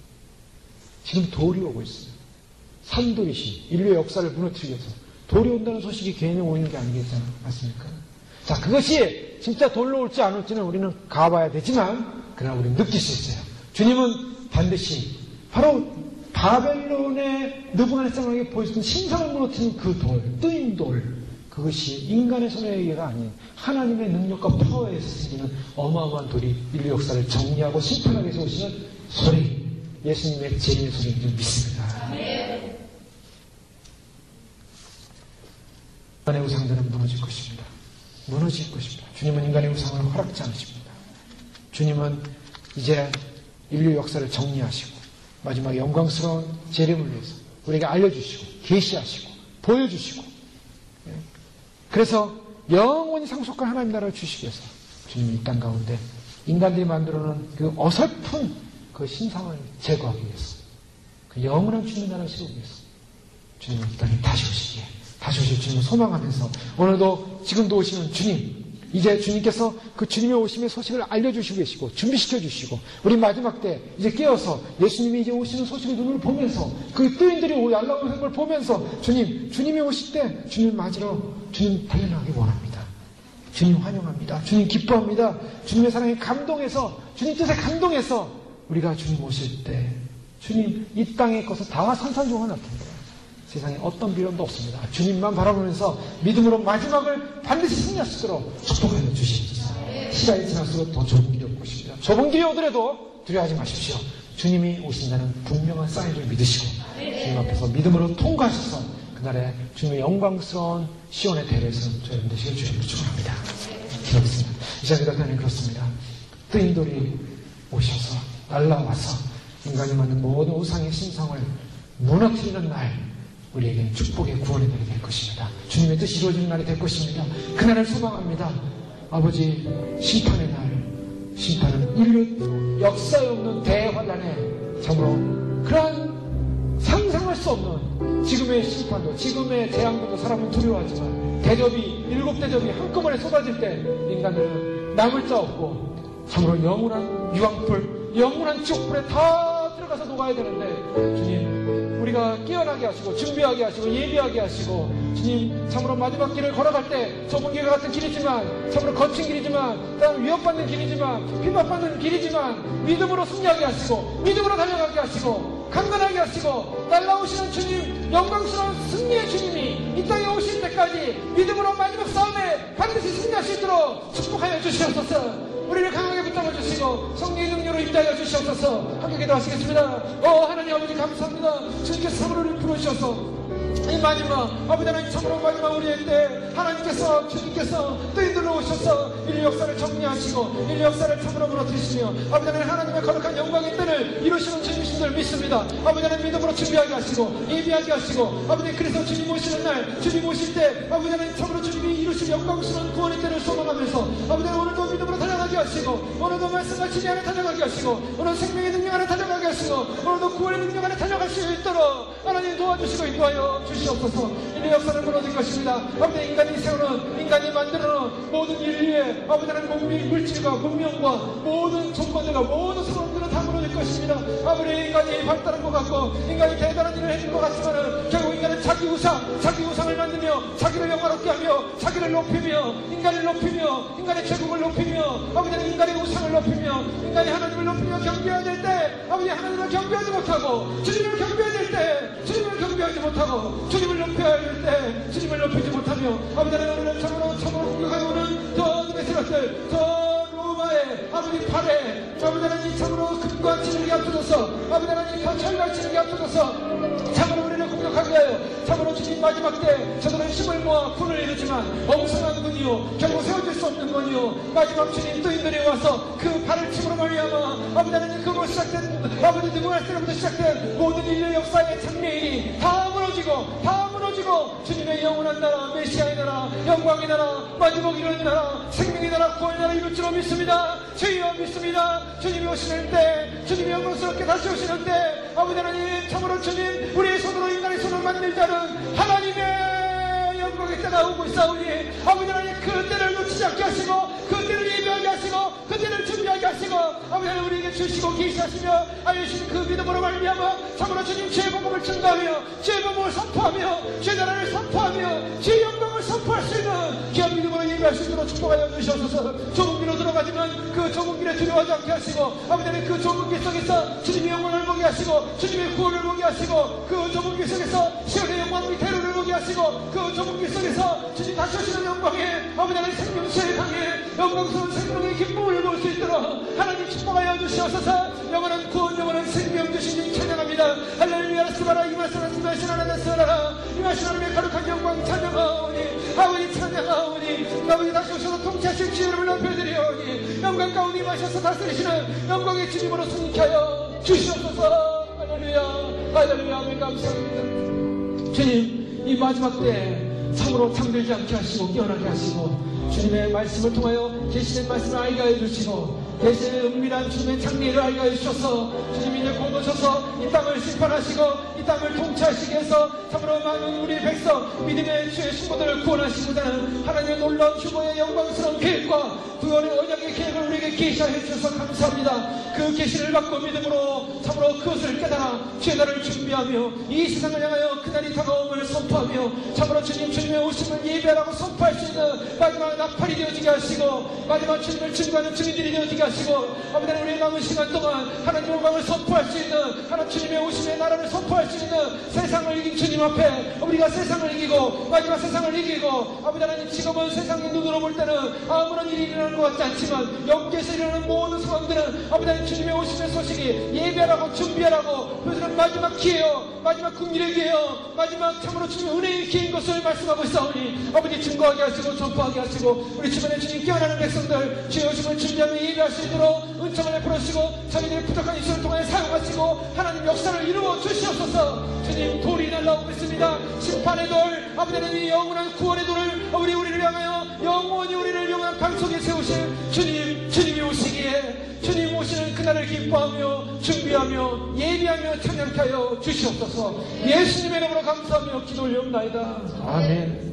S1: 지금 돌이 오고 있어요. 산돌이신 인류의 역사를 무너뜨리기 위해서 돌이 온다는 소식이 괜히 오는 게 아니겠지 않습니까? 자, 그것이 진짜 돌로 올지 안 올지는 우리는 가봐야 되지만 그러나 우리는 느낄 수 있어요. 주님은 반드시 바로 바벨론의 느부갓네살에게 보여주던 신상을 무너뜨린 그 돌, 뜨인 돌, 그것이 인간의 손에 의해가 아닌 하나님의 능력과 파워에서 생기는 어마어마한 돌이 인류 역사를 정리하고 심판하기 위해서 오시는 소리, 예수님의 재림의 소리를 믿습니다. 인간의 우상들은 무너질 것입니다. 무너질 것입니다. 주님은 인간의 우상을 허락지 않으십니다. 주님은 이제 인류 역사를 정리하시고 마지막 영광스러운 재림을 위해서 우리에게 알려주시고 계시하시고 보여주시고, 그래서 영원히 상속한 하나님 나라를 주시기 위해서 주님이 이 땅 가운데 인간들이 만들어놓은 그 어설픈 그 신상을 제거하기 위해서, 그 영원한 주님의 나라를 세우기 위해서 주님은 이 땅에 다시 오시기에, 다시 오실 주님을 소망하면서 오늘도 지금도 오시는 주님, 이제 주님께서 그 주님의 오심의 소식을 알려주시고 계시고 준비시켜 주시고, 우리 마지막 때 이제 깨어서 예수님이 이제 오시는 소식을 눈으로 보면서 그 뜨인들이 날라오는 걸 보면서 주님이 오실 때 주님 맞으러 주님 달려나가기 원합니다. 주님 환영합니다. 주님 기뻐합니다. 주님의 사랑에 감동해서, 주님 뜻에 감동해서 우리가 주님 오실 때 주님 이 땅의 것을 다 산산조각 나타납니다. 세상에 어떤 미련도 없습니다. 주님만 바라보면서 믿음으로 마지막을 반드시 승리할 수 있도록 축복하여 주시옵소서. 시간이 지날수록 더 좁은 길이 올 것입니다. 좁은 길이 오더라도 두려워하지 마십시오. 주님이 오신다는 분명한 사인을 믿으시고 주님 앞에서 믿음으로 통과하셔서 그날에 주님의 영광스러운 시온의 대회에서 저희들 되시길 주님으로 축원합니다. 기도하겠습니다. 이 시간에 하나님 그렇습니다. 뜨인 돌이 오셔서 날라와서 인간이 만든 모든 우상의 신성을 무너뜨리는 날, 우리에게는 축복의 구원의 날이 될 것입니다. 주님의 뜻이 이루어지는 날이 될 것입니다. 그날을 소망합니다. 아버지, 심판의 날, 심판은 인류 역사에 없는 대환란에 참으로 그러한 상상할 수 없는 지금의 심판도, 지금의 재앙도 사람은 두려워하지만 대접이, 7대접이 한꺼번에 쏟아질 때 인간들은 남을 자 없고 참으로 영원한 유황불, 영원한 지옥불에 다 들어가서 녹아야 되는데, 주님 우리가 깨어나게 하시고 준비하게 하시고 예비하게 하시고, 주님 참으로 마지막 길을 걸어갈 때 좁은 길 같은 길이지만, 참으로 거친 길이지만, 또한 위협받는 길이지만, 핍박받는 길이지만 믿음으로 승리하게 하시고 믿음으로 달려가게 하시고 강건하게 하시고, 날라오시는 주님, 영광스러운 승리의 주님이 이 땅에 오실 때까지 믿음으로 마지막 싸움에 반드시 승리할 수 있도록 축복하여 주시옵소서. 우리를 강하게 붙잡아 주시고 성령의 능력으로 임재하여 주시옵소서. 함께 기도하시겠습니다. 하나님 아버지 감사합니다. 주님께서 참으로 우리를 부르셔서 이 마지막, 아버지 하나님 참으로 마지막 우리의 때 하나님께서, 주님께서 뜨인들로 오셔서 인류 역사를 정리하시고 인류 역사를 참으로 무너뜨리시며 아버지 하나님 하나님의 거룩한 영광의 때를 이루시는 주님이신 줄 믿습니다. 아버지 하나님 믿음으로 준비하게 하시고 예비하게 하시고, 아버지 그래서 주님 오시는 날, 주님 오실 때 아버지 하나님 참으로 주님이 이루실 영광스러운 구원의 때를 소망하면서 아버지 하나님 오늘도 믿음으로 달려가게 하시고, 오늘도 말씀과 진리 안에 달려가게 하시고, 오늘 생명의 능력 안에 달려가게 하시고, 오늘도 구원의 능력 안에 달려갈 수 있도록 하나님 도와주시고 인도하여 주시옵소서. 인류 역사를 무너질 것입니다. 아버지 인간이 세우는, 인간이 만들어놓은 모든 인류의 아버지 하나님 물질과 문명과 모든 조건들과 모든 상황들은 다 무너질 것입니다. 아무리 인간이 발달한 것 같고 인간이 대단한 일을 해준 것 같지만은 결국 인간은 자기 우상을 만들며 자기를 영화롭게 하며 자기를 높이며 인간을 높이며 인간의 제국을 높이며 아버지 하나님 인간의 우상을 높이며 인간이 하나님을 높이며 경배해야 될 때 아버지 하나님을 경배하지 못하고, 주님을 경배해야 될 때 주님을 경배하지 못하고, 주님을 높여야 될 때 주님을 높이지 못하며 아버지 하나님을 참으로 공격하여 오는 저 놈의 세력들, 저 로마의 아버지 팔에 아버지 하나님 참으로 금과 진흙이 앞서서 아버지 하나님 철과 진흙이 앞서서 참으로 우리를 공격하여 거룩하게 하여 참으로 주님 마지막 때 저들은 힘을 모아 군을 이루지만 엉성한 군이요 결국 세워질 수 없는 군이요 마지막 주님 또인들이 와서 그 발을 침으로 말미암아 아버지 하나님 그로 시작된 아버지 누구할 때부터 시작된 모든 인류 역사의 장래일이 다 무너지고 주님의 영원한 나라 메시아의 나라 영광의 나라 마지막 이루는 나라 생명의 나라 구원의 나라 이룰 줄로 믿습니다. 주여 믿습니다. 주님이 오시는 때 주님이 영광스럽게 다시 오시는 때 아버지 하나님 참으로 주님 우리의 손으로 인간의 손을 만들 자는 하나님의 영광의 때가 오고 있사오니 아버지 하나님 그 때를 놓치지 않게 하시고 그 때를 예비하게 하시고 그 때를 준비하게 하시고 아버지 하나님 우리에게 주시고 계시하시며 알려주신 그 믿음으로 말미암아 참으로 주님 주의 복음을 증거하며 주의 복음을 선포하며 주의 나라를 선포하며 주의 영광을 선포할 수 있는 귀한 믿음으로 예비할 수 있도록 축복하여 주시옵소서. 좁은 길로 들어가지만 그 좁은 길에 두려워하지 않게 하시고 아버지 하나님 그 좁은 길 속에서 주님의 영광을 보게 하시고 주님의 구원을 보게 하시고 그 좁은 길 속에서 시온의 영광 및 대로를 보게 하시고 그 좁은 길 속에서 주님 다시 오시는 영광에 아버지 하나님 생명수의 강에 영광스러운 생명의 기쁨을 볼 수 있도록 하나님 축복하여 주시옵소서. 영원한 구원 영원한 생명 주신 님 찬양합니다. 할렐루야 스바라 이마스라 스바신 하나님 스바라 이마신 하나님의 거룩한 영광 찬양하오니 아버지 찬양하오니 아버지 다시 오셔서 통치하실 주님을 높여드리오니 영광 가운데 임하셔서 다스리시는 영광의 주님으로 승리케 하여 주시옵소서. 할렐루야 아멘. 감사합니다. 주님 이 마지막 때 참으로 잠들지 않게 하시고 깨어나게 하시고 주님의 말씀을 통하여 계시된 말씀을 알게 하여 주시고 계시의 은밀한 주님의 장래를 알게 하여 주셔서 주님이 이제 곧 오셔서 이 땅을 심판하시고 이 땅을 통치하시게 해서 참으로 많은 우리 백성 믿음의 주의 신부들을 구원하시고자 하는 하나님의 놀라운 휴거의 영광스러운 계획과 구원의 언약의 계획을 우리에게 계시하여 주셔서 감사합니다. 그 계시를 받고 믿음으로 참으로 그것을 깨달아 주의 날을 준비하며 이 세상을 향하여 그날이 다가옴을 선포하며 참으로 주님의 오심을 예배하라고 선포할 수 있는 마지막 나팔이 되어지게 하시고 마지막 주님을 증거하는 증인들이 되어지게 하시고 아버지 하나님 우리의 남은 시간 동안 하나님의 영광을 선포할 수 있는 하나님 주님의 오심의 나라를 선포할 수 있는 세상을 이긴 주님 앞에 우리가 세상을 이기고 마지막 세상을 이기고 아버지 하나님 지금은 세상의 눈으로 볼 때는 아무런 일이 일어나는 것 같지 않지만 영계에서 일어나는 모든 상황들은 아버지 하나님 주님의 오심의 소식이 예배하라고 준비하라고 그것은 마지막 기회요 마지막 국민의 기회요 마지막 참으로 주님의 은혜의 기회인 것을 말씀하고 있사오니 아버지 증거하게 하시고 전포하게 하시고 우리 주변에 주님 깨어나는 백성들 주의 오심을 준비하며 예배할 수 있도록 은총을 베풀으시고 저희들의 부족한 입술을 통해 사용하시고 하나님 역사를 이루어 주시옵소서. 주님 돌이 날라오고 있습니다. 심판의 돌 아버지 하나님 영원한 구원의 돌을 우리를 향하여 영원히 우리를 영원한 강 속에 세우실 주님이 오시기에 주님 오시는 그날을 기뻐하며 준비하며 예비하며 찬양케 하여 주시옵소서. 예수님의 이름으로 감사하며 기도 올려옵나이다. 아멘.